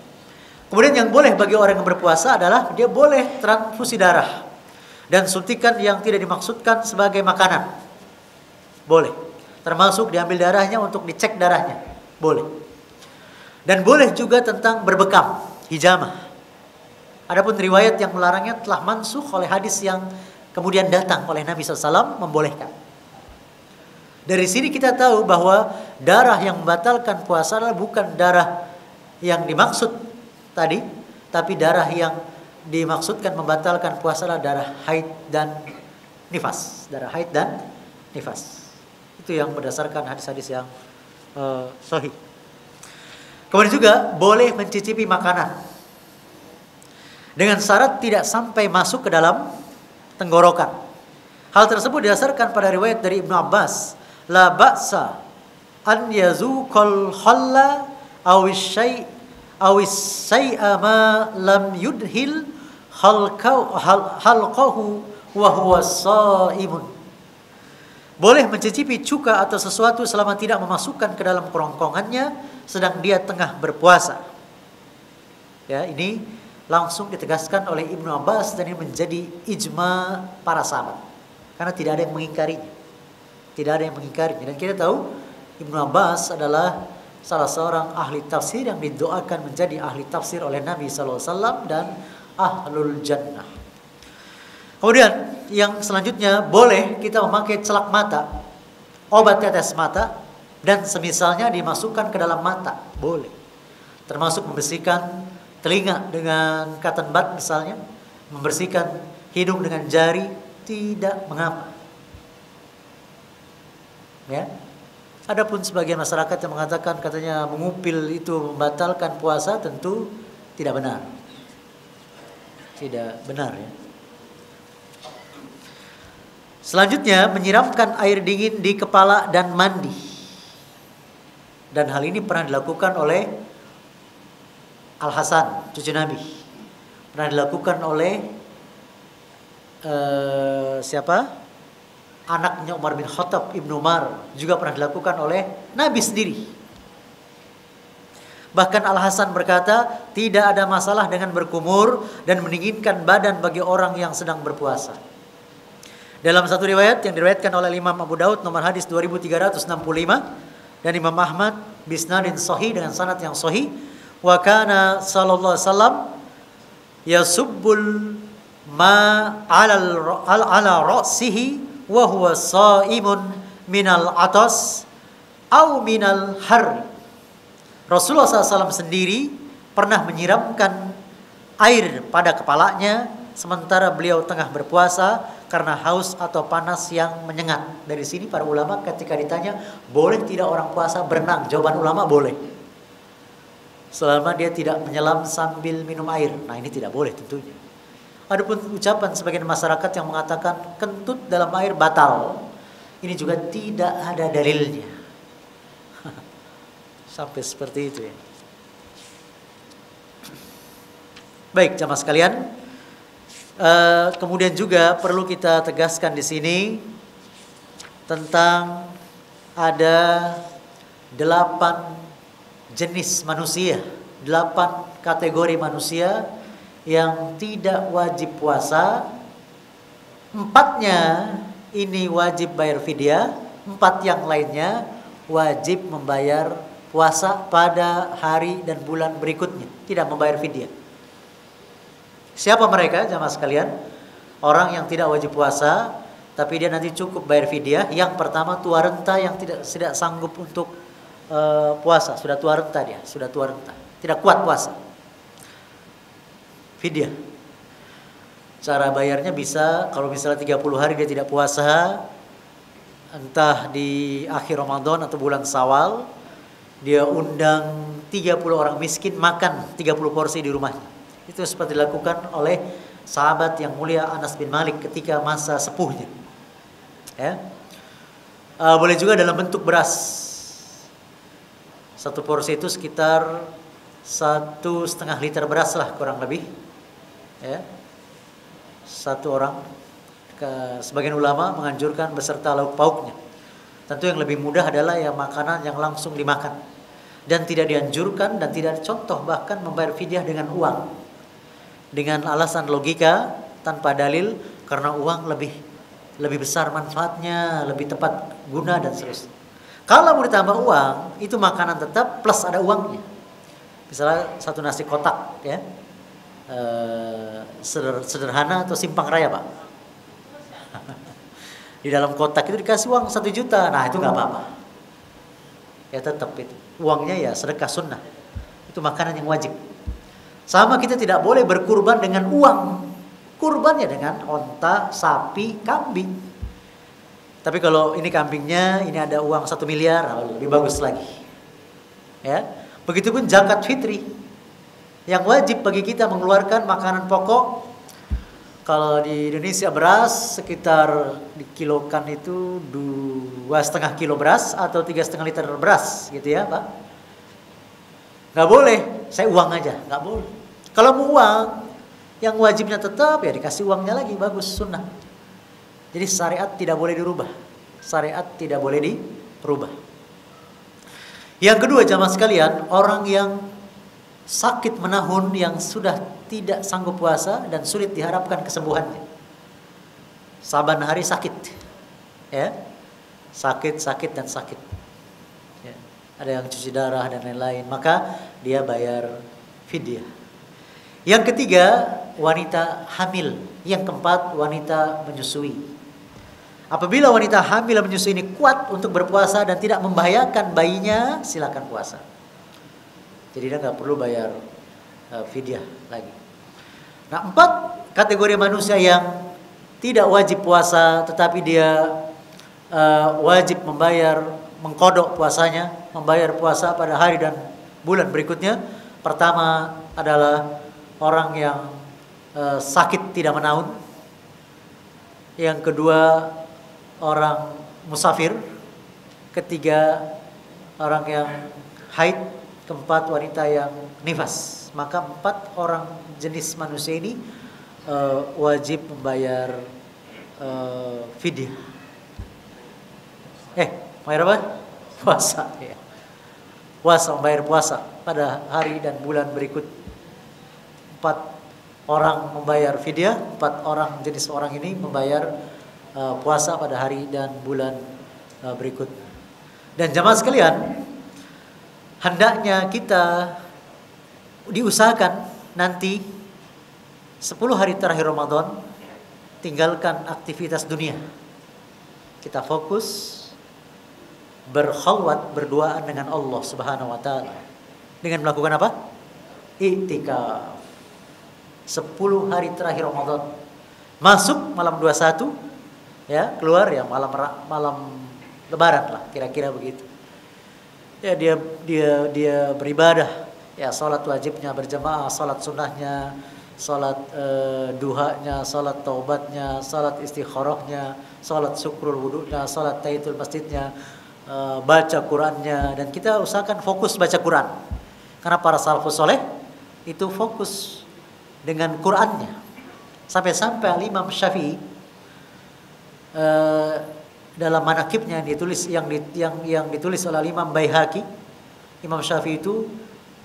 S1: Kemudian yang boleh bagi orang yang berpuasa adalah dia boleh transfusi darah. Dan suntikan yang tidak dimaksudkan sebagai makanan, boleh. Termasuk diambil darahnya untuk dicek darahnya, boleh. Dan boleh juga tentang berbekam, hijamah. Adapun riwayat yang melarangnya telah mansukh oleh hadis yang kemudian datang oleh Nabi SAW membolehkan. Dari sini kita tahu bahwa darah yang membatalkan puasa adalah bukan darah yang dimaksud tadi, tapi darah yang dimaksudkan membatalkan puasa adalah darah haid dan nifas. Darah haid dan nifas. Itu yang berdasarkan hadis-hadis yang sahih. Kemudian juga boleh mencicipi makanan dengan syarat tidak sampai masuk ke dalam tenggorokan. Hal tersebut didasarkan pada riwayat dari Ibnu Abbas, la ba'sa an yazuqal khalla awis syai'a ma lam yudhil halqahu wa huwa shaimun. Boleh mencicipi cuka atau sesuatu selama tidak memasukkan ke dalam kerongkongannya sedang dia tengah berpuasa. Ya, ini langsung ditegaskan oleh Ibnu Abbas dan ini menjadi ijma para sahabat. Karena tidak ada yang mengingkarinya. Tidak ada yang mengingkarinya. Dan kita tahu Ibnu Abbas adalah salah seorang ahli tafsir yang didoakan menjadi ahli tafsir oleh Nabi SAW dan ahlul jannah. Kemudian yang selanjutnya, boleh kita memakai celak mata, obat tetes mata, dan semisalnya dimasukkan ke dalam mata, boleh. Termasuk membersihkan telinga dengan cotton bud misalnya, membersihkan hidung dengan jari, tidak mengapa. Ya. Adapun sebagian masyarakat yang mengatakan katanya mengupil itu membatalkan puasa, tentu tidak benar. Tidak benar ya. Selanjutnya, menyiramkan air dingin di kepala dan mandi. Dan hal ini pernah dilakukan oleh Al-Hasan, cucu Nabi. Pernah dilakukan oleh siapa? Anaknya Umar bin Khattab, Ibnu Umar. Juga pernah dilakukan oleh Nabi sendiri. Bahkan Al-Hasan berkata, tidak ada masalah dengan berkumur dan mendinginkan badan bagi orang yang sedang berpuasa. Dalam satu riwayat yang diriwayatkan oleh Imam Abu Daud nomor hadis 2365 dan Imam Ahmad bisnadin sahih dengan sanad yang sahih, wa kana sallallahu alaihi wasallam yasubbul ma ala ra'sihi wa huwa shaimun minal atas au minal har. Rasulullah SAW sendiri pernah menyiramkan air pada kepalanya sementara beliau tengah berpuasa karena haus atau panas yang menyengat. Dari sini para ulama ketika ditanya, boleh tidak orang puasa berenang? Jawaban ulama boleh. Selama dia tidak menyelam sambil minum air. Nah, ini tidak boleh tentunya. Adapun ucapan sebagian masyarakat yang mengatakan kentut dalam air batal, ini juga tidak ada dalilnya. Sampai seperti itu ya. Baik, jamaah sekalian. Kemudian juga perlu kita tegaskan di sini tentang ada 8 jenis manusia, 8 kategori manusia yang tidak wajib puasa. 4-nya ini wajib bayar fidyah, 4 yang lainnya wajib membayar puasa pada hari dan bulan berikutnya, tidak membayar fidyah. Siapa mereka jamaah sekalian? Orang yang tidak wajib puasa tapi dia nanti cukup bayar fidyah. Yang pertama, tua renta yang tidak sanggup untuk puasa, sudah tua renta dia, sudah tua renta, tidak kuat puasa. Fidyah. Cara bayarnya bisa, kalau misalnya 30 hari dia tidak puasa, entah di akhir Ramadan atau bulan Syawal, dia undang 30 orang miskin makan 30 porsi di rumahnya. Itu seperti dilakukan oleh sahabat yang mulia Anas bin Malik ketika masa sepuhnya. Ya. Boleh juga dalam bentuk beras. Satu porsi itu sekitar 1,5 liter beras lah kurang lebih. Ya. Satu orang. Sebagian ulama menganjurkan beserta lauk pauknya. Tentu yang lebih mudah adalah yang makanan yang langsung dimakan. Dan tidak dianjurkan dan tidak contoh bahkan membayar fidyah dengan uang. Dengan alasan logika tanpa dalil, karena uang lebih besar manfaatnya, lebih tepat guna dan seterusnya. Kalau mau ditambah uang, itu makanan tetap plus ada uangnya. Misalnya satu nasi kotak, ya, sederhana atau simpang raya, Pak. Di dalam kotak itu dikasih uang 1 juta, nah itu nggak apa-apa. Ya tetap itu uangnya ya sedekah sunnah. Itu makanan yang wajib. Sama kita tidak boleh berkurban dengan uang. Kurbannya dengan onta, sapi, kambing. Tapi kalau ini kambingnya, ini ada uang 1 miliar, lebih bagus lagi. Ya, begitupun zakat fitri. Yang wajib bagi kita mengeluarkan makanan pokok. Kalau di Indonesia beras sekitar dikilokan itu 2,5 kilo beras atau 3,5 liter beras, gitu ya, Pak. Nggak boleh, saya uang aja, nggak boleh. Kalau mau uang, yang wajibnya tetap ya dikasih uangnya lagi, bagus, sunnah. Jadi syariat tidak boleh dirubah. Syariat tidak boleh dirubah. Yang kedua jamaah sekalian, orang yang sakit menahun, yang sudah tidak sanggup puasa dan sulit diharapkan kesembuhannya. Saban hari sakit. Ya. Sakit dan sakit. Ya. Ada yang cuci darah dan lain-lain, maka dia bayar fidyah. Yang ketiga, wanita hamil. Yang keempat, wanita menyusui. Apabila wanita hamil menyusui ini kuat untuk berpuasa dan tidak membahayakan bayinya, silakan puasa. Jadi dia nggak perlu bayar fidyah lagi. Nah, 4 kategori manusia yang tidak wajib puasa, tetapi dia wajib mengkodok puasanya, membayar puasa pada hari dan bulan berikutnya. Pertama adalah orang yang sakit tidak menahun. Yang kedua, orang musafir. Ketiga, orang yang haid. Keempat, wanita yang nifas. Maka 4 orang jenis manusia ini wajib membayar fidyah. Bayar apa? Puasa. Ya. Puasa, membayar puasa pada hari dan bulan berikut. 4 orang membayar fidyah, 4 orang jenis orang ini membayar puasa pada hari dan bulan berikut. Dan jamaah sekalian, hendaknya kita diusahakan nanti 10 hari terakhir Ramadan tinggalkan aktivitas dunia. Kita fokus berkhalwat, berduaan dengan Allah Subhanahu wa taala. Dengan melakukan apa? Iktikaf. 10 hari terakhir Ramadan. Masuk malam 21, ya, keluar ya malam Lebaran lah, kira-kira begitu. Ya dia beribadah, ya, salat wajibnya berjamaah, salat sunnahnya, salat duhanya, salat taubatnya, salat istikharahnya, salat syukrul wudunya, salat tahiyatul masjidnya, baca Qur'annya, dan kita usahakan fokus baca Qur'an. Karena para salafus soleh itu fokus dengan Qur'annya. Sampai-sampai Imam Syafi'i dalam manaqibnya yang ditulis oleh Imam Baihaqi, Imam Syafi'i itu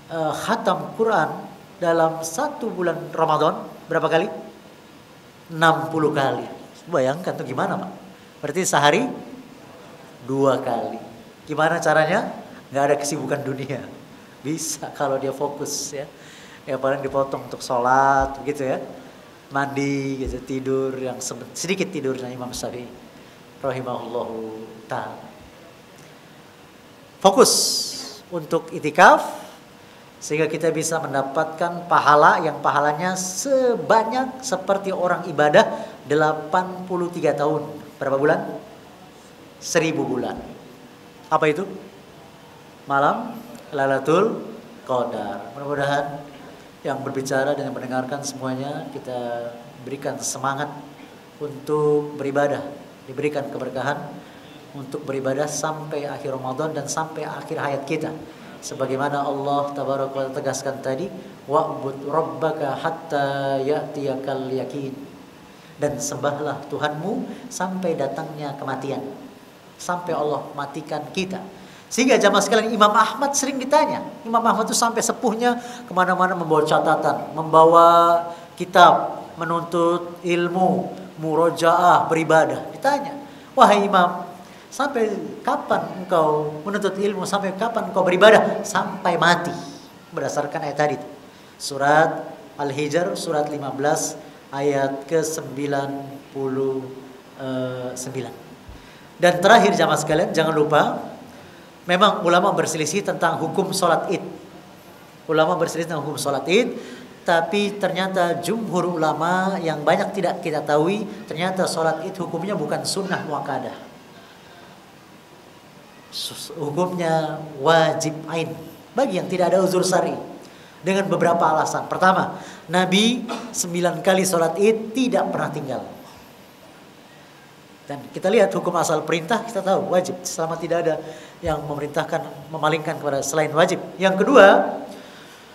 S1: khatam Quran dalam 1 bulan Ramadan berapa kali? 60 kali. Bayangkan tuh gimana, Pak? Berarti sehari 2 kali. Gimana caranya? Nggak ada kesibukan dunia. Bisa kalau dia fokus, ya. Ya paling dipotong untuk sholat begitu, ya. Mandi gitu, tidur yang sedikit tidurnya Imam Syafi'i rahimahullahu ta'ala. Fokus untuk itikaf sehingga kita bisa mendapatkan pahala yang pahalanya sebanyak seperti orang ibadah 83 tahun. Berapa bulan? 1000 bulan. Apa itu? Malam Lailatul Qadar. Mudah-mudahan yang berbicara dan yang mendengarkan semuanya kita berikan semangat untuk beribadah, diberikan keberkahan untuk beribadah sampai akhir Ramadan dan sampai akhir hayat kita. Sebagaimana Allah tabaraka wa ta'ala tegaskan tadi, wa'bud rabbaka hatta ya'tiyakal yakin. Dan sembahlah Tuhanmu sampai datangnya kematian. Sampai Allah matikan kita. Sehingga jamaah sekalian, Imam Ahmad sering ditanya. Imam Ahmad itu sampai sepuhnya kemana-mana membawa catatan, membawa kitab, menuntut ilmu, murojaah, beribadah. Ditanya, wahai imam, sampai kapan engkau menuntut ilmu? Sampai kapan engkau beribadah? Sampai mati. Berdasarkan ayat tadi. Surat Al-Hijr, surat 15, ayat ke-99. Dan terakhir jamaah sekalian, jangan lupa, memang ulama berselisih tentang hukum sholat id. Ulama berselisih tentang hukum sholat id, tapi ternyata jumhur ulama yang banyak tidak kita tahu, ternyata sholat id hukumnya bukan sunnah muakkadah. Hukumnya wajib ain bagi yang tidak ada uzur syar'i, dengan beberapa alasan. Pertama, Nabi 9 kali sholat id tidak pernah tinggal. Dan kita lihat hukum asal perintah, kita tahu wajib selama tidak ada yang memerintahkan memalingkan kepada selain wajib. Yang kedua,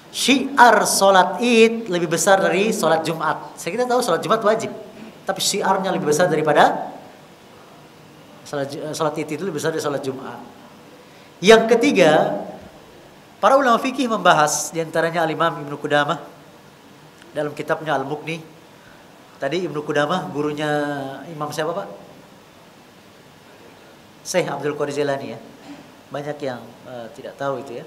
S1: syiar sholat id lebih besar dari sholat Jumat. Kita tahu sholat Jumat wajib, tapi syiarnya lebih besar daripada sholat id itu lebih besar dari sholat Jumat. Yang ketiga, para ulama fikih membahas, diantaranya Al-Imam Ibnu Qudamah dalam kitabnya Al-Mughni. Tadi Ibnu Qudamah gurunya Imam siapa Pak? Syekh Abdul Qadir Jilani ya. Banyak yang tidak tahu itu ya,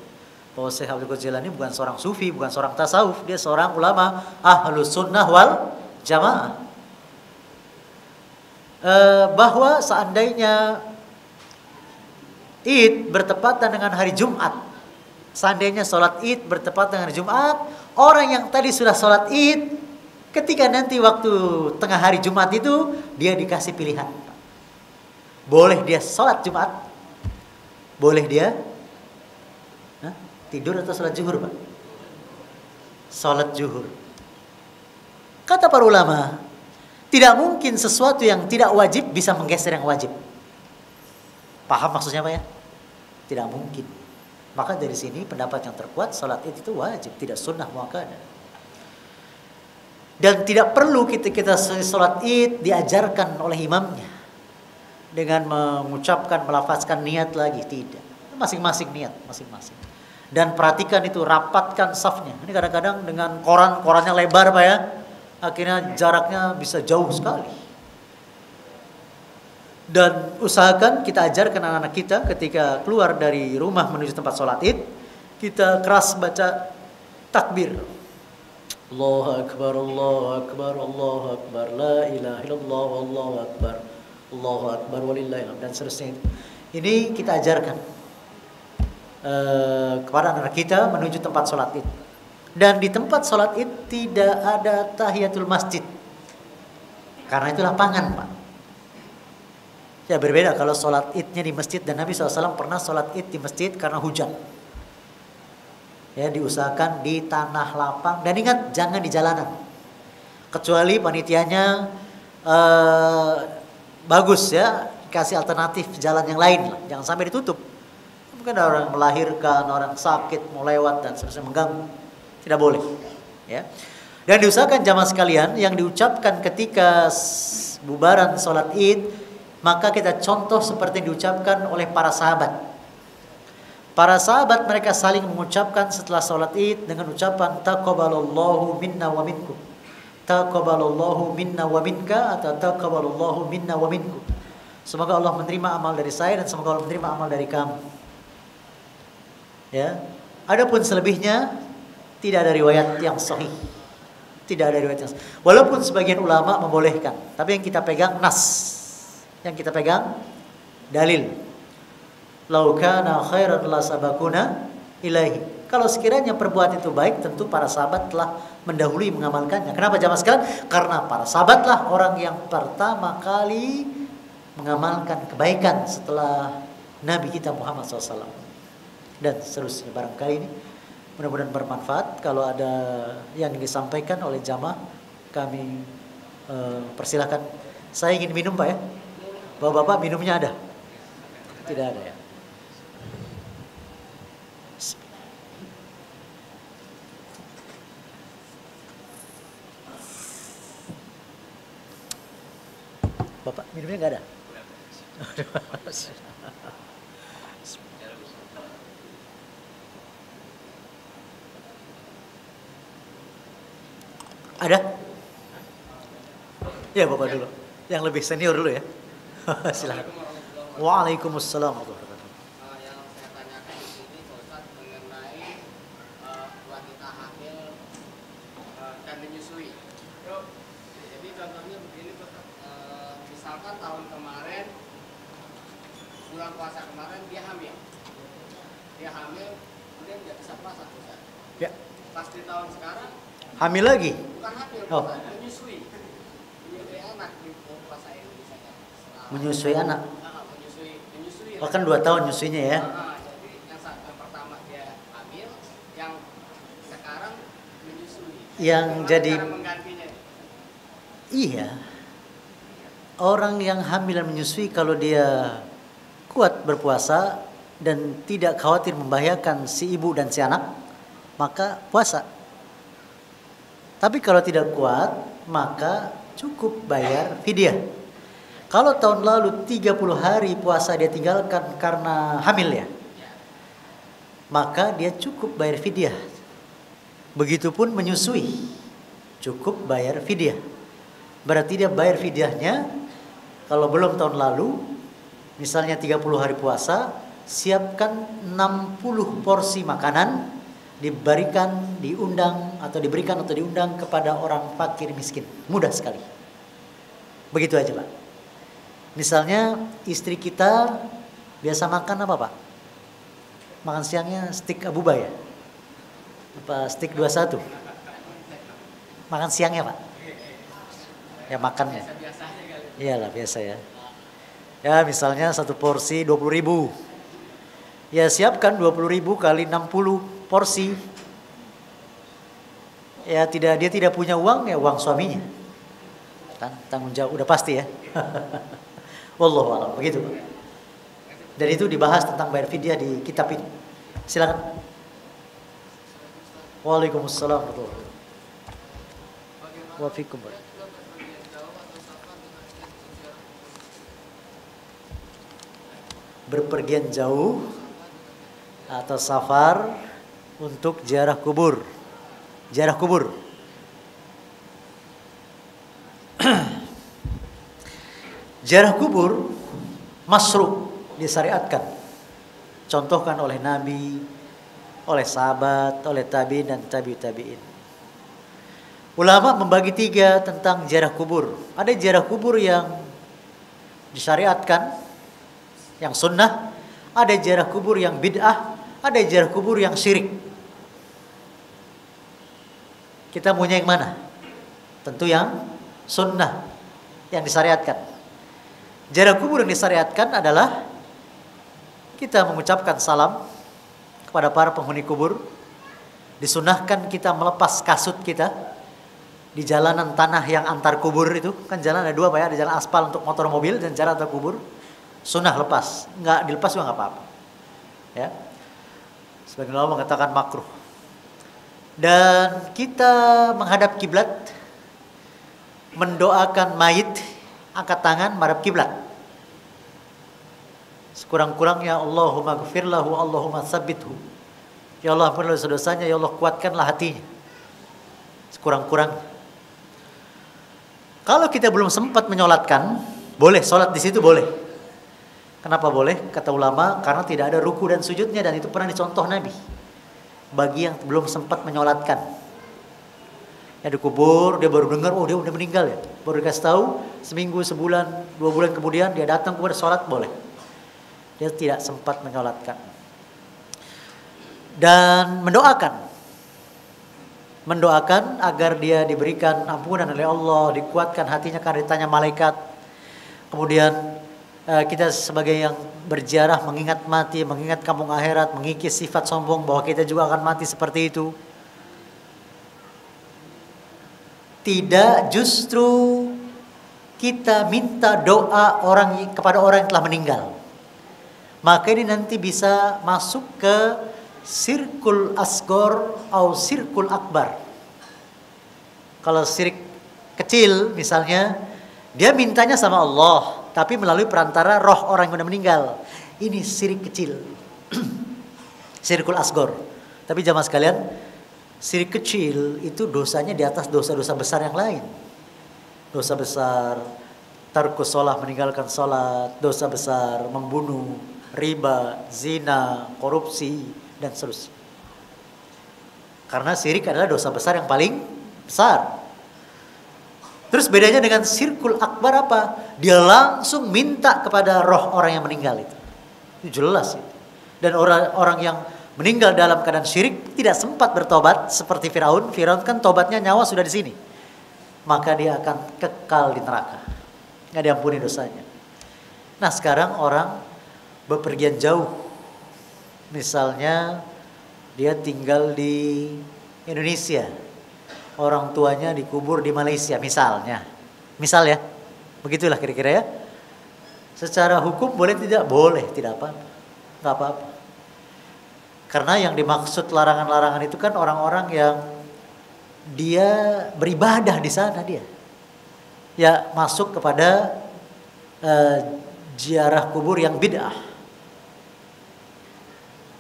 S1: bahwa Syekh Abdul Qadir Jilani bukan seorang sufi, bukan seorang tasawuf, dia seorang ulama ahlus sunnah wal jamaah. Bahwa seandainya id bertepatan dengan hari Jumat, seandainya sholat id bertepatan dengan hari Jumat, orang yang tadi sudah sholat id, ketika nanti waktu tengah hari Jumat itu, dia dikasih pilihan. Boleh dia sholat Jumat, boleh dia tidur atau sholat zuhur Pak? Sholat zuhur. Kata para ulama, tidak mungkin sesuatu yang tidak wajib bisa menggeser yang wajib. Paham maksudnya Pak ya? Tidak mungkin. Maka dari sini pendapat yang terkuat, sholat id itu wajib, tidak sunnah muakkadah. Dan tidak perlu kita sholat id diajarkan oleh imamnya dengan mengucapkan, melafazkan niat lagi, tidak. Masing-masing niat, masing-masing. Dan perhatikan itu, rapatkan safnya. Ini kadang-kadang dengan korannya lebar Pak ya, akhirnya jaraknya bisa jauh sekali. Dan usahakan kita ajarkan anak-anak kita ketika keluar dari rumah menuju tempat sholat id, kita keras baca takbir. Allahu Akbar, Allahu Akbar, Allahu Akbar, la ilaha illallah, Allahu Akbar, Allahu Akbar, walillahilhamd, dan seterusnya. Ini kita ajarkan kepada anak kita menuju tempat sholat id. Dan di tempat sholat id tidak ada tahiyatul masjid, karena itu lapangan Pak. Ya berbeda kalau sholat idnya di masjid, dan Nabi SAW pernah sholat id di masjid karena hujan. Ya, diusahakan di tanah lapang, dan ingat jangan di jalanan, kecuali panitianya bagus ya, kasih alternatif jalan yang lain lah, jangan sampai ditutup. Mungkin ada orang melahirkan, orang sakit mau lewat dan seterusnya mengganggu, tidak boleh. Ya. Dan diusahakan jamaah sekalian yang diucapkan ketika bubaran sholat id, maka kita contoh seperti yang diucapkan oleh para sahabat. Para sahabat mereka saling mengucapkan setelah sholat id dengan ucapan taqabbalallahu minna wa minkum. Taqabbalallahu minna wa minka, atau taqabbalallahu minna wa minkum. Semoga Allah menerima amal dari saya dan semoga Allah menerima amal dari kamu. Ya. Adapun selebihnya tidak ada riwayat yang sahih. Tidak ada riwayat yang sahih. Walaupun sebagian ulama membolehkan, tapi yang kita pegang nas. Yang kita pegang dalil. Lau kana khairan la sabaquna ilaihi. Kalau sekiranya perbuatan itu baik, tentu para sahabat telah mendahului mengamalkannya. Kenapa jamaah sekalian? Karena para sahabatlah orang yang pertama kali mengamalkan kebaikan setelah Nabi kita Muhammad SAW. Dan seterusnya barangkali ini mudah-mudahan bermanfaat. Kalau ada yang disampaikan oleh jamaah, kami persilahkan. Saya ingin minum Pak ya. Bapak-bapak minumnya ada? Tidak ada ya. Bapak minumnya nggak ada? Ada? Ya Bapak dulu. Yang lebih senior dulu ya. Silakan. Waalaikumsalam warahmatullahi wabarakatuh.
S2: Yang saya tanyakan di sini Pak Ustadz mengenai wanita hamil dan menyusui. Jadi contohnya begini Pak Ustadz, misalkan tahun kemarin bulan puasa kemarin dia hamil, kemudian tidak bisa puasa Pak Ustadz.
S1: Ya.
S2: Pas di tahun sekarang
S1: Hamil lagi?
S2: bukan hamil,
S1: Oh.
S2: menyusui anak di puasa Indonesia.
S1: Menyusui anak.
S2: Menyusui.
S1: Oh, kan 2 tahun nyusuinya ya.
S2: Jadi yang pertama dia hamil, yang sekarang menyusui.
S1: Yang
S2: Gimana
S1: jadi
S2: cara menggantinya?
S1: Iya. Orang yang hamil dan menyusui kalau dia kuat berpuasa dan tidak khawatir membahayakan si ibu dan si anak, maka puasa. Tapi kalau tidak kuat, maka cukup bayar fidyah. Kalau tahun lalu 30 hari puasa dia tinggalkan karena hamil ya, maka dia cukup bayar fidyah. Begitupun menyusui, cukup bayar fidyah. Berarti dia bayar fidyahnya kalau belum tahun lalu, misalnya 30 hari puasa, siapkan 60 porsi makanan, diberikan kepada orang fakir miskin. Mudah sekali. Begitu aja Pak. Misalnya istri kita biasa makan apa Pak? Makan siangnya stik Abuba ya? Apa stik 21? Makan siangnya Pak? Ya makannya. Iyalah biasa ya. Ya misalnya satu porsi 20.000. Ya siapkan 20.000 kali 60 porsi. Ya dia tidak punya uang, ya uang suaminya. Tanggung jawab udah pasti ya. Wallahu a'lam, begitu Pak. Dan itu dibahas tentang bayar fidyah di kitab ini. Silakan. Waalaikumsalam warahmatullahi wabarakatuh. Wa fikum. Berpergian jauh atau safar untuk ziarah kubur. Ziarah kubur. Ziarah kubur masyru', disyariatkan. Contohkan oleh Nabi, oleh sahabat, oleh tabi'in dan tabi'in. Ulama membagi 3 tentang ziarah kubur. Ada ziarah kubur yang disyariatkan, yang sunnah. Ada ziarah kubur yang bid'ah. Ada ziarah kubur yang syirik. Kita maunya yang mana? Tentu yang sunnah, yang disyariatkan. Ziarah kubur yang disyariatkan adalah kita mengucapkan salam kepada para penghuni kubur. Disunahkan kita melepas kasut kita di jalanan tanah yang antar kubur itu. Kan jalan ada 2 Pak ya, ada jalan aspal untuk motor mobil dan jalan antar kubur. Sunnah lepas, nggak dilepas juga nggak apa-apa. Ya, sebagian ulama mengatakan makruh. Dan kita menghadap kiblat, mendoakan mayit, angkat tangan menghadap kiblat. Sekurang-kurangnya Allahumma ghfir lahu, Allahumma tsabbithu. Ya Allah ampunilah dosa-dosanya, ya Allah kuatkanlah hatinya. Sekurang-kurang. Kalau kita belum sempat menyolatkan, boleh sholat di situ boleh. Kenapa boleh? Kata ulama, karena tidak ada ruku dan sujudnya, dan itu pernah dicontoh Nabi. Bagi yang belum sempat menyolatkan, ya dikubur, dia baru dengar, oh dia udah meninggal ya, baru dikasih tahu, seminggu, sebulan, 2 bulan kemudian dia datang kepada sholat, boleh. Dia tidak sempat menyolatkan. Dan mendoakan agar dia diberikan ampunan oleh Allah, dikuatkan hatinya karena ditanya malaikat. Kemudian kita sebagai yang berziarah mengingat mati, mengingat kampung akhirat, mengikis sifat sombong bahwa kita juga akan mati seperti itu. Tidak, justru kita minta doa kepada orang yang telah meninggal. Maka ini nanti bisa masuk ke sirkul asgor atau sirkul akbar. Kalau syirik kecil misalnya, dia mintanya sama Allah, tapi melalui perantara roh orang yang sudah meninggal. Ini syirik kecil. Sirkul asgor. Tapi jamaah sekalian, syirik kecil itu dosanya di atas dosa-dosa besar yang lain. Dosa besar tarkus sholat, meninggalkan sholat, dosa besar, membunuh, riba, zina, korupsi, dan seterusnya. Karena syirik adalah dosa besar yang paling besar. Terus bedanya dengan syirkul akbar apa? Dia langsung minta kepada roh orang yang meninggal itu. Itu jelas itu. Dan orang yang meninggal dalam keadaan syirik tidak sempat bertobat seperti Firaun. Firaun kan tobatnya nyawa sudah di sini. Maka dia akan kekal di neraka. Nggak diampuni dosanya. Nah sekarang orang bepergian jauh. Misalnya dia tinggal di Indonesia. Orang tuanya dikubur di Malaysia misalnya. Misal ya. Begitulah kira-kira ya. Secara hukum boleh tidak? Boleh, tidak apa-apa. Nggak apa-apa. Karena yang dimaksud larangan-larangan itu kan orang-orang yang dia beribadah di sana dia. Ya masuk kepada ziarah kubur yang bid'ah.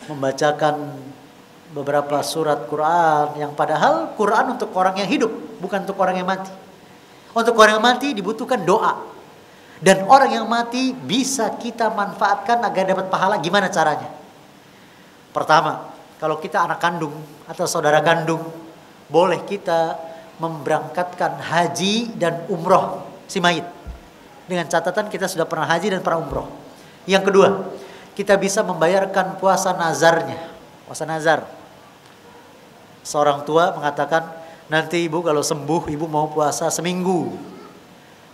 S1: Membacakan beberapa surat Quran yang padahal Quran untuk orang yang hidup, bukan untuk orang yang mati. Untuk orang yang mati dibutuhkan doa. Dan orang yang mati bisa kita manfaatkan agar dapat pahala. Gimana caranya? Pertama, kalau kita anak kandung atau saudara kandung, boleh kita memberangkatkan haji dan umroh si mayit. Dengan catatan kita sudah pernah haji dan pernah umroh. Yang kedua, kita bisa membayarkan puasa nazarnya. Puasa nazar. Seorang tua mengatakan, nanti ibu kalau sembuh, ibu mau puasa seminggu.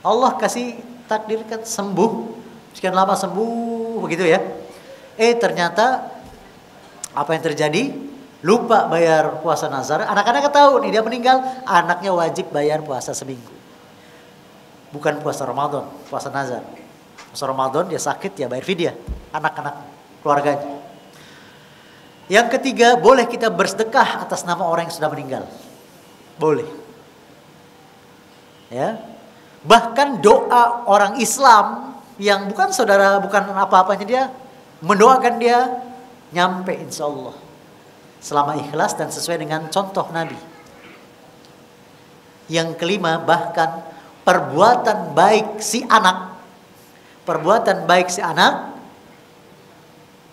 S1: Allah kasih takdirkan sembuh. Sekian lama sembuh, begitu ya. Ternyata apa yang terjadi? Lupa bayar puasa nazar. Anak-anak tahu nih dia meninggal, anaknya wajib bayar puasa seminggu. Bukan puasa Ramadan, puasa nazar. Puasa Ramadan dia sakit ya bayar fidyah. Anak-anak keluarganya. Yang ketiga, boleh kita bersedekah atas nama orang yang sudah meninggal. Boleh. Ya. Bahkan doa orang Islam yang bukan saudara, bukan apa-apanya dia, mendoakan dia nyampe insya Allah. Selama ikhlas dan sesuai dengan contoh Nabi. Yang kelima, bahkan perbuatan baik si anak. Perbuatan baik si anak.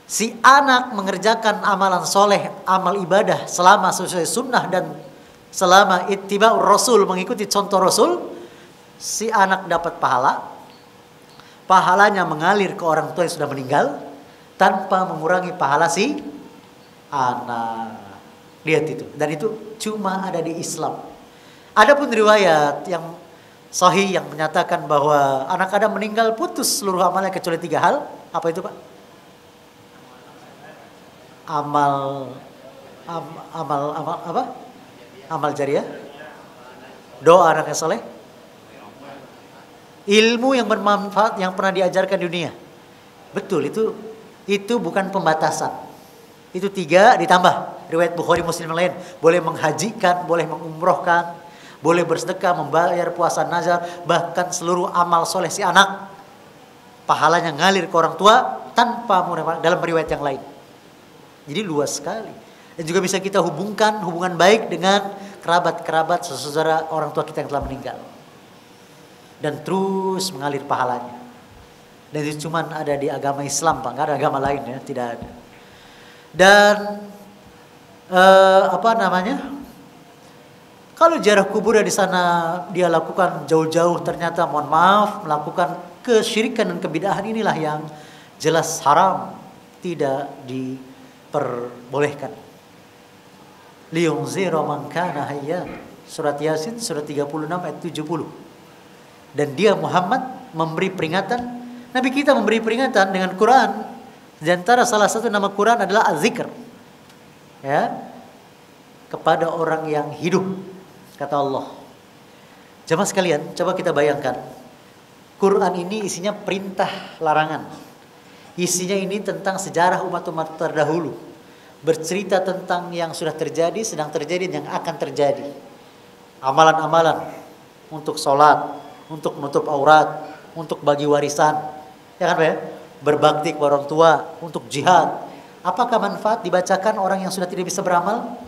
S1: Si anak mengerjakan amalan soleh, amal ibadah selama sesuai sunnah dan selama ittiba'ur rasul, mengikuti contoh rasul, si anak dapat pahala. Pahalanya mengalir ke orang tua yang sudah meninggal tanpa mengurangi pahala si anak. Lihat itu. Dan itu cuma ada di Islam. Adapun riwayat yang sahih yang menyatakan bahwa anak Adam meninggal putus seluruh amalnya kecuali 3 hal. Apa itu Pak? Amal apa? Amal jariah. Doa anak yang soleh. Ilmu yang bermanfaat yang pernah diajarkan di dunia. Betul, itu bukan pembatasan. Itu 3 ditambah riwayat Bukhari Muslim yang lain. Boleh menghajikan, boleh mengumrohkan, boleh bersedekah, membayar puasa nazar, bahkan seluruh amal soleh si anak pahalanya ngalir ke orang tua tanpa dalam riwayat yang lain. Jadi luas sekali. Dan juga bisa kita hubungkan hubungan baik dengan kerabat-kerabat saudara orang tua kita yang telah meninggal. Dan terus mengalir pahalanya. Dan itu cuma ada di agama Islam Pak, nggak ada agama lain ya, tidak ada. Dan kalau ziarah kubur di sana dia lakukan jauh-jauh, ternyata mohon maaf melakukan kesyirikan dan kebid'ahan, inilah yang jelas haram, tidak diperbolehkan. Liyunzira man kana hayyan. Surat Yasin surat 36 ayat 70. Dan dia Muhammad memberi peringatan, Nabi kita memberi peringatan dengan Quran. Di antara salah satu nama Quran adalah Az-Zikr. Ya. Kepada orang yang hidup, kata Allah. Jamaah sekalian, coba kita bayangkan. Quran ini isinya perintah larangan. Isinya ini tentang sejarah umat-umat terdahulu. Bercerita tentang yang sudah terjadi, sedang terjadi, dan yang akan terjadi. Amalan-amalan untuk sholat, untuk menutup aurat, untuk bagi warisan, ya kan Pak ya? Berbakti kepada orang tua, untuk jihad. Apakah manfaat dibacakan orang yang sudah tidak bisa beramal?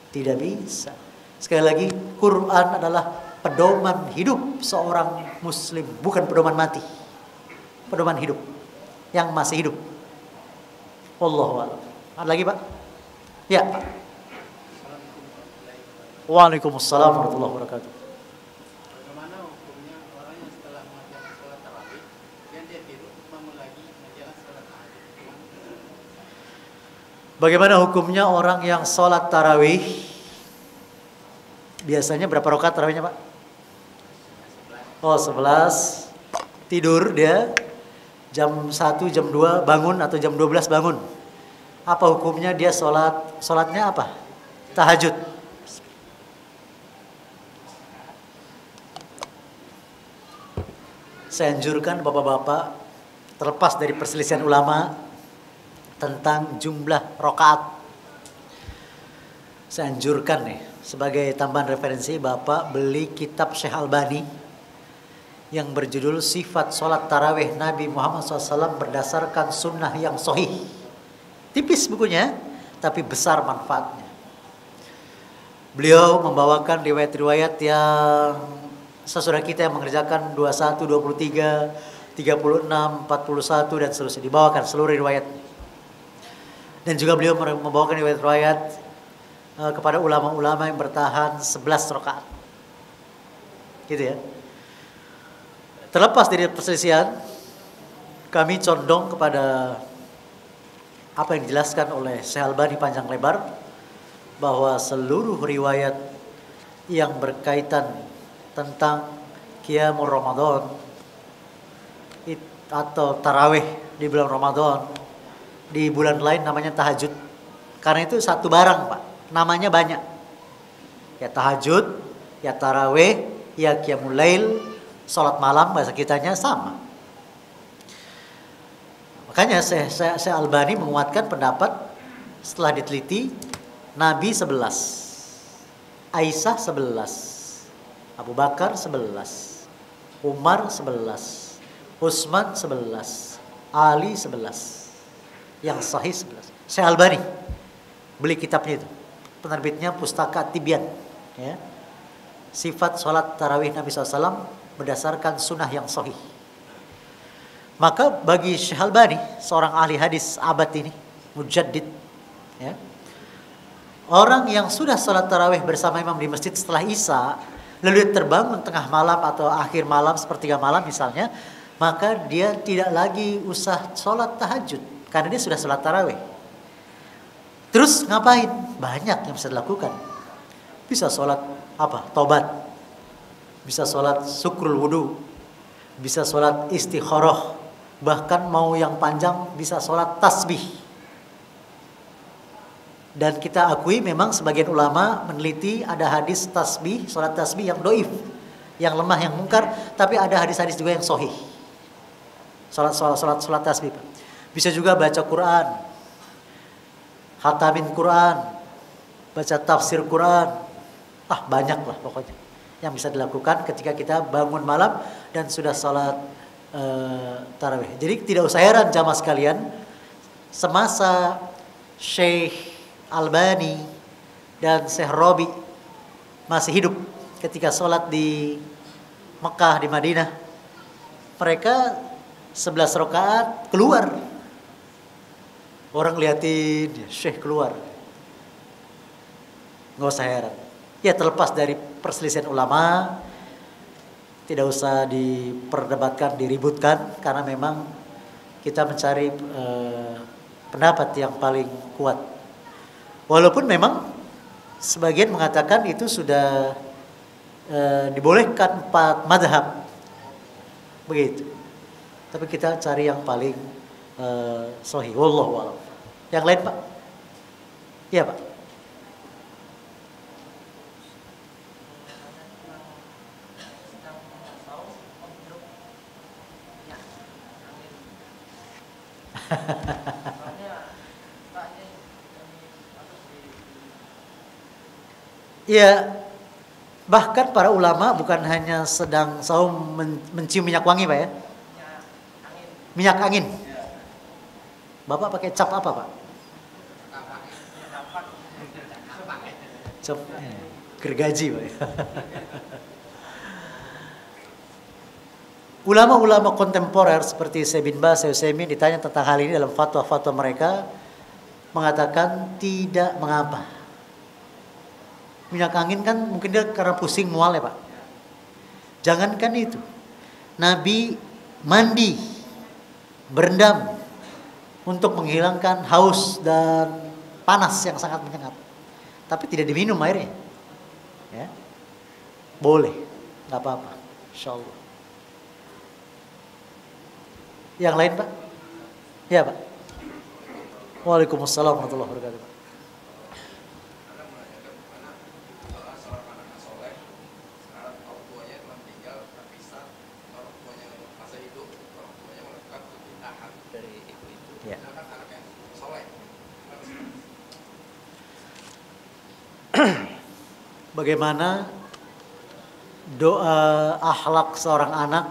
S1: Tidak bisa. Sekali lagi, Quran adalah pedoman hidup seorang muslim, bukan pedoman mati. Pedoman hidup yang masih hidup. Wallahu a'lam. Ada lagi, Pak? Ya. Waalaikumsalam warahmatullahi wabarakatuh.
S2: Bagaimana hukumnya orang yang setelah mengerjakan sholat tarawih dan dia tidur bangun lagi menjelang sholat tahajud?
S1: Bagaimana hukumnya orang yang sholat tarawih? Biasanya berapa rakaat tarawihnya, Pak? Oh, 11. Tidur dia jam 1, jam 2 bangun atau jam 12 bangun. Apa hukumnya dia sholatnya apa? Tahajud. Saya anjurkan bapak-bapak, terlepas dari perselisihan ulama tentang jumlah rakaat, saya anjurkan nih sebagai tambahan referensi, bapak beli kitab Syekh Albani yang berjudul Sifat Sholat Tarawih Nabi Muhammad SAW berdasarkan sunnah yang sahih. Tipis bukunya, tapi besar manfaatnya. Beliau membawakan riwayat-riwayat yang sesudah kita yang mengerjakan 21, 23, 36, 41 dan seterusnya, dibawakan seluruh riwayatnya. Dan juga beliau membawakan riwayat-riwayat kepada ulama-ulama yang bertahan 11 rakaat. Gitu ya. Terlepas dari perselisihan, kami condong kepada apa yang dijelaskan oleh Syekh Albani panjang lebar, bahwa seluruh riwayat yang berkaitan tentang Qiyamul Ramadan atau tarawih di bulan Ramadan, di bulan lain namanya tahajud. Karena itu satu barang, Pak. Namanya banyak. Ya tahajud, ya tarawih, ya Qiyamul Lail, salat malam bahasa kitanya sama. Makanya Syekh Albani menguatkan pendapat setelah diteliti, Nabi 11, Aisyah 11, Abu Bakar 11, Umar 11, Utsman 11, Ali 11, yang sahih 11. Syekh Albani beli kitabnya itu, penerbitnya Pustaka Tibyan, ya. Sifat sholat tarawih Nabi SAW berdasarkan sunnah yang sahih. Maka bagi Syekh Albani, seorang ahli hadis abad ini, mujaddid, ya, orang yang sudah sholat tarawih bersama imam di masjid setelah Isya, lalu terbangun tengah malam atau akhir malam, sepertiga malam misalnya, maka dia tidak lagi usah sholat tahajud, karena dia sudah sholat tarawih. Terus ngapain? Banyak yang bisa dilakukan. Bisa sholat apa? Tobat. Bisa sholat syukrul wudu. Bisa sholat istikharah. Bahkan mau yang panjang bisa sholat tasbih. Dan kita akui memang sebagian ulama meneliti ada hadis tasbih, sholat tasbih yang doif, yang lemah, yang mungkar, tapi ada hadis-hadis juga yang sahih. Sholat tasbih. Bisa juga baca Quran, khatamin Quran, baca tafsir Quran. Banyak lah pokoknya yang bisa dilakukan ketika kita bangun malam dan sudah sholat tarawih. Jadi tidak usah heran jamaah sekalian, semasa Syekh Albani dan Syekh Robi masih hidup ketika sholat di Mekah, di Madinah, mereka 11 rakaat keluar. Orang liatin, Syekh keluar. Nggak usah heran. Ya terlepas dari perselisihan ulama, tidak usah diperdebatkan, diributkan, karena memang kita mencari pendapat yang paling kuat. Walaupun memang sebagian mengatakan itu sudah dibolehkan 4 madhab, begitu. Tapi kita cari yang paling sahih. Wallahu a'lam. Yang lain, Pak? Iya, Pak. Ya, bahkan para ulama bukan hanya sedang saum mencium minyak wangi, Pak, ya. Minyak angin. Bapak pakai cap apa, Pak? Cap gergaji, Pak. Ulama-ulama kontemporer seperti Syekh bin Baz, Syekh Utsaimin ditanya tentang hal ini dalam fatwa-fatwa mereka, mengatakan tidak mengapa. Minyak angin kan mungkin dia karena pusing mual ya Pak. Jangankan itu, Nabi mandi, berendam untuk menghilangkan haus dan panas yang sangat menyengat. Tapi tidak diminum airnya. Ya. Boleh, nggak apa-apa, insyaallah. Yang lain Pak? Ya Pak. Waalaikumsalam warahmatullahi wabarakatuh. Ya. Bagaimana doa akhlak seorang anak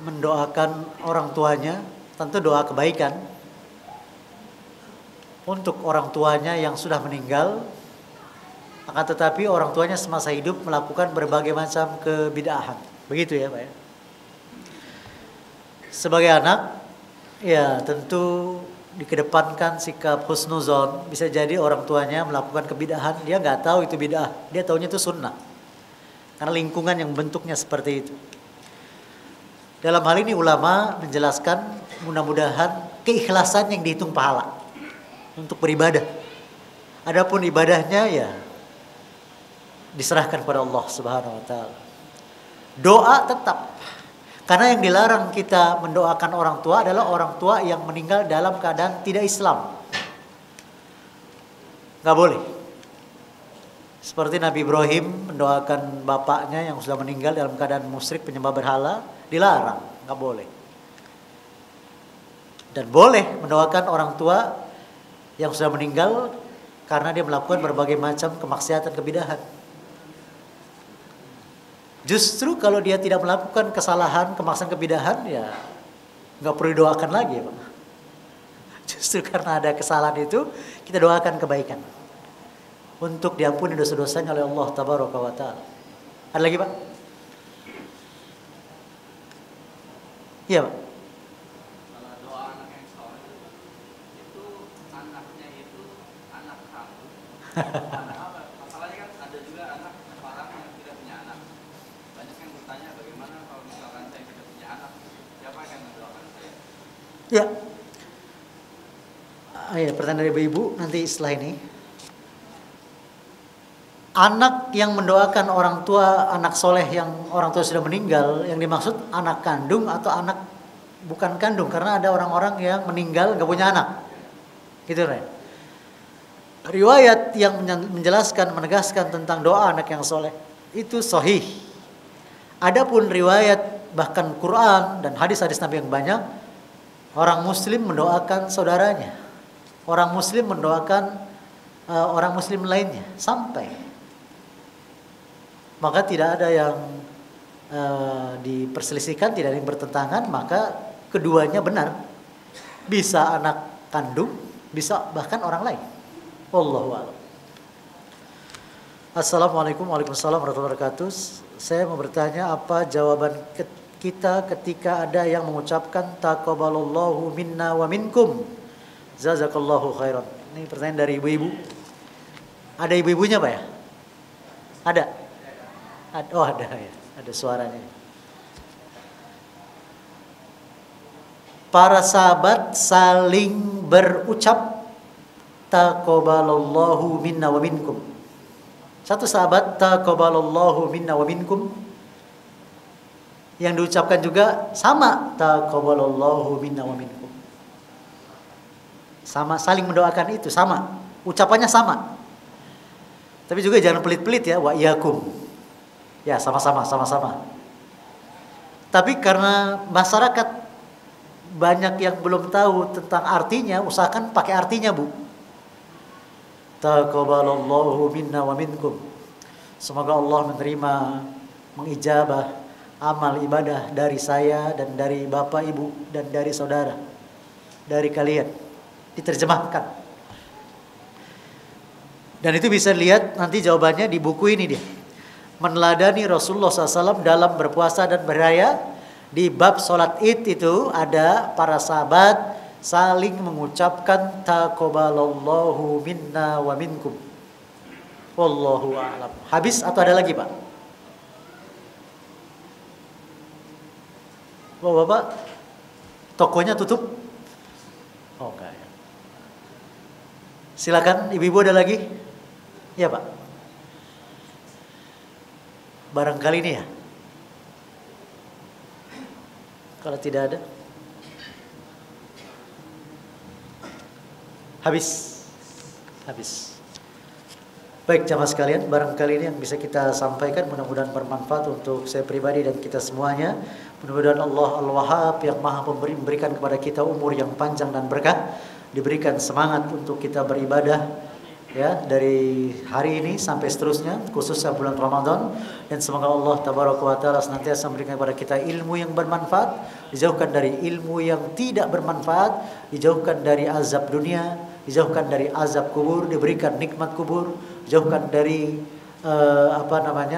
S1: mendoakan orang tuanya, tentu doa kebaikan untuk orang tuanya yang sudah meninggal, akan tetapi orang tuanya semasa hidup melakukan berbagai macam kebid'ahan. Begitu ya Pak ya. Sebagai anak, ya tentu dikedepankan sikap husnuzon. Bisa jadi orang tuanya melakukan kebid'ahan, dia nggak tahu itu bid'ah, dia taunya itu sunnah. Karena lingkungan yang bentuknya seperti itu. Dalam hal ini ulama menjelaskan mudah-mudahan keikhlasan yang dihitung pahala untuk beribadah. Adapun ibadahnya ya diserahkan kepada Allah Subhanahu wa taala. Doa tetap. Karena yang dilarang kita mendoakan orang tua adalah orang tua yang meninggal dalam keadaan tidak Islam. Nggak boleh. Seperti Nabi Ibrahim mendoakan bapaknya yang sudah meninggal dalam keadaan musyrik penyembah berhala, dilarang, nggak boleh. Dan boleh mendoakan orang tua yang sudah meninggal karena dia melakukan berbagai macam kemaksiatan kebid'ahan. Justru kalau dia tidak melakukan kesalahan, kemaksiatan kebid'ahan, ya nggak perlu didoakan lagi, Pak. Justru karena ada kesalahan itu, kita doakan kebaikan untuk diampuni dosa-dosanya oleh Allah Tabaraka wa Ta'ala. Ada lagi Pak? Iya Pak.
S2: Kalau doa anak yang soleh itu anaknya itu anak kamu. Anak apa? Masalahnya kan ada juga anak orang yang tidak punya anak. Banyak yang bertanya bagaimana kalau misalkan saya tidak punya anak, siapa yang mendoakan saya?
S1: Ya. Ayo, pertanyaan dari ibu nanti setelah ini. Anak yang mendoakan orang tua, anak soleh yang orang tua sudah meninggal, yang dimaksud anak kandung atau anak bukan kandung, karena ada orang-orang yang meninggal gak punya anak, gitu kan? Riwayat yang menjelaskan, menegaskan tentang doa anak yang soleh itu sahih. Adapun riwayat bahkan Quran dan hadis-hadis Nabi yang banyak, orang Muslim mendoakan saudaranya, orang Muslim mendoakan orang Muslim lainnya sampai. Maka tidak ada yang diperselisihkan, tidak ada yang bertentangan, maka keduanya benar. Bisa anak kandung, bisa bahkan orang lain. Wallahu a'lam. Assalamualaikum warahmatullahi wabarakatuh. Saya mau bertanya, apa jawaban kita ketika ada yang mengucapkan taqabbalallahu minna wa minkum, jazakallahu khairan. Ini pertanyaan dari ibu-ibu. Ada ibu-ibunya Pak ya? Ada? Oh ada ya, ada suaranya. Para sahabat saling berucap taqabbalallahu minna wa minkum. Satu sahabat taqabbalallahu minna wa minkum, yang diucapkan juga sama taqabbalallahu minna wa minkum. Sama, saling mendoakan itu sama, ucapannya sama. Tapi juga jangan pelit-pelit ya, wa iyyakum. Ya, sama-sama. Tapi karena masyarakat banyak yang belum tahu tentang artinya, usahakan pakai artinya, Bu. Taqabbalallahu minna wa minkum. Semoga Allah menerima, mengijabah amal ibadah dari saya dan dari Bapak Ibu dan dari saudara, dari kalian. Diterjemahkan. Dan itu bisa lihat nanti jawabannya di buku ini dia. Meneladani Rasulullah SAW dalam berpuasa dan beraya, Di bab sholat id itu ada para sahabat saling mengucapkan taqabbalallahu minna wa minkum. Wallahu a'lam. Habis atau ada lagi, Pak? Bapak, tokonya tutup? Oh, enggak ya. Silakan, ibu-ibu ada lagi? Ya, Pak. Barangkali ini ya. Kalau tidak ada, habis. Baik jamaah sekalian, barangkali ini yang bisa kita sampaikan mudah-mudahan bermanfaat untuk saya pribadi dan kita semuanya. Mudah-mudahan Allah Al-Wahhab yang Maha Pemberi memberikan kepada kita umur yang panjang dan berkah, diberikan semangat untuk kita beribadah ya dari hari ini sampai seterusnya, khususnya bulan Ramadan, dan semoga Allah Tabaraka wa Taala senantiasa memberikan kepada kita ilmu yang bermanfaat, dijauhkan dari ilmu yang tidak bermanfaat, dijauhkan dari azab dunia, dijauhkan dari azab kubur, diberikan nikmat kubur, dijauhkan dari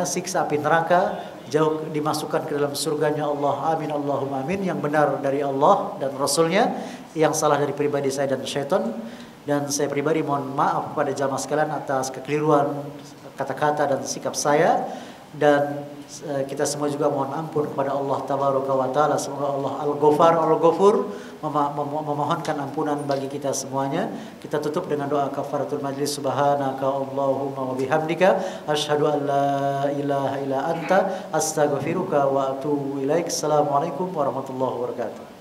S1: siksa api neraka, jauh dimasukkan ke dalam surganya Allah. Amin Allahumma amin. Yang benar dari Allah dan Rasulnya, yang salah dari pribadi saya dan syaitan. Dan saya pribadi mohon maaf kepada jamaah sekalian atas kekeliruan kata-kata dan sikap saya. Dan kita semua juga mohon ampun kepada Allah Tabaraka wa Taala. Semoga Allah Al-Ghafar Al-Ghafur memohonkan ampunan bagi kita semuanya. Kita tutup dengan doa kafaratul majlis. Subhanaka Allahumma wa bihamdika asyhadu an la ilaha illa anta astaghfiruka wa atubu ilaik. Assalamualaikum warahmatullahi wabarakatuh.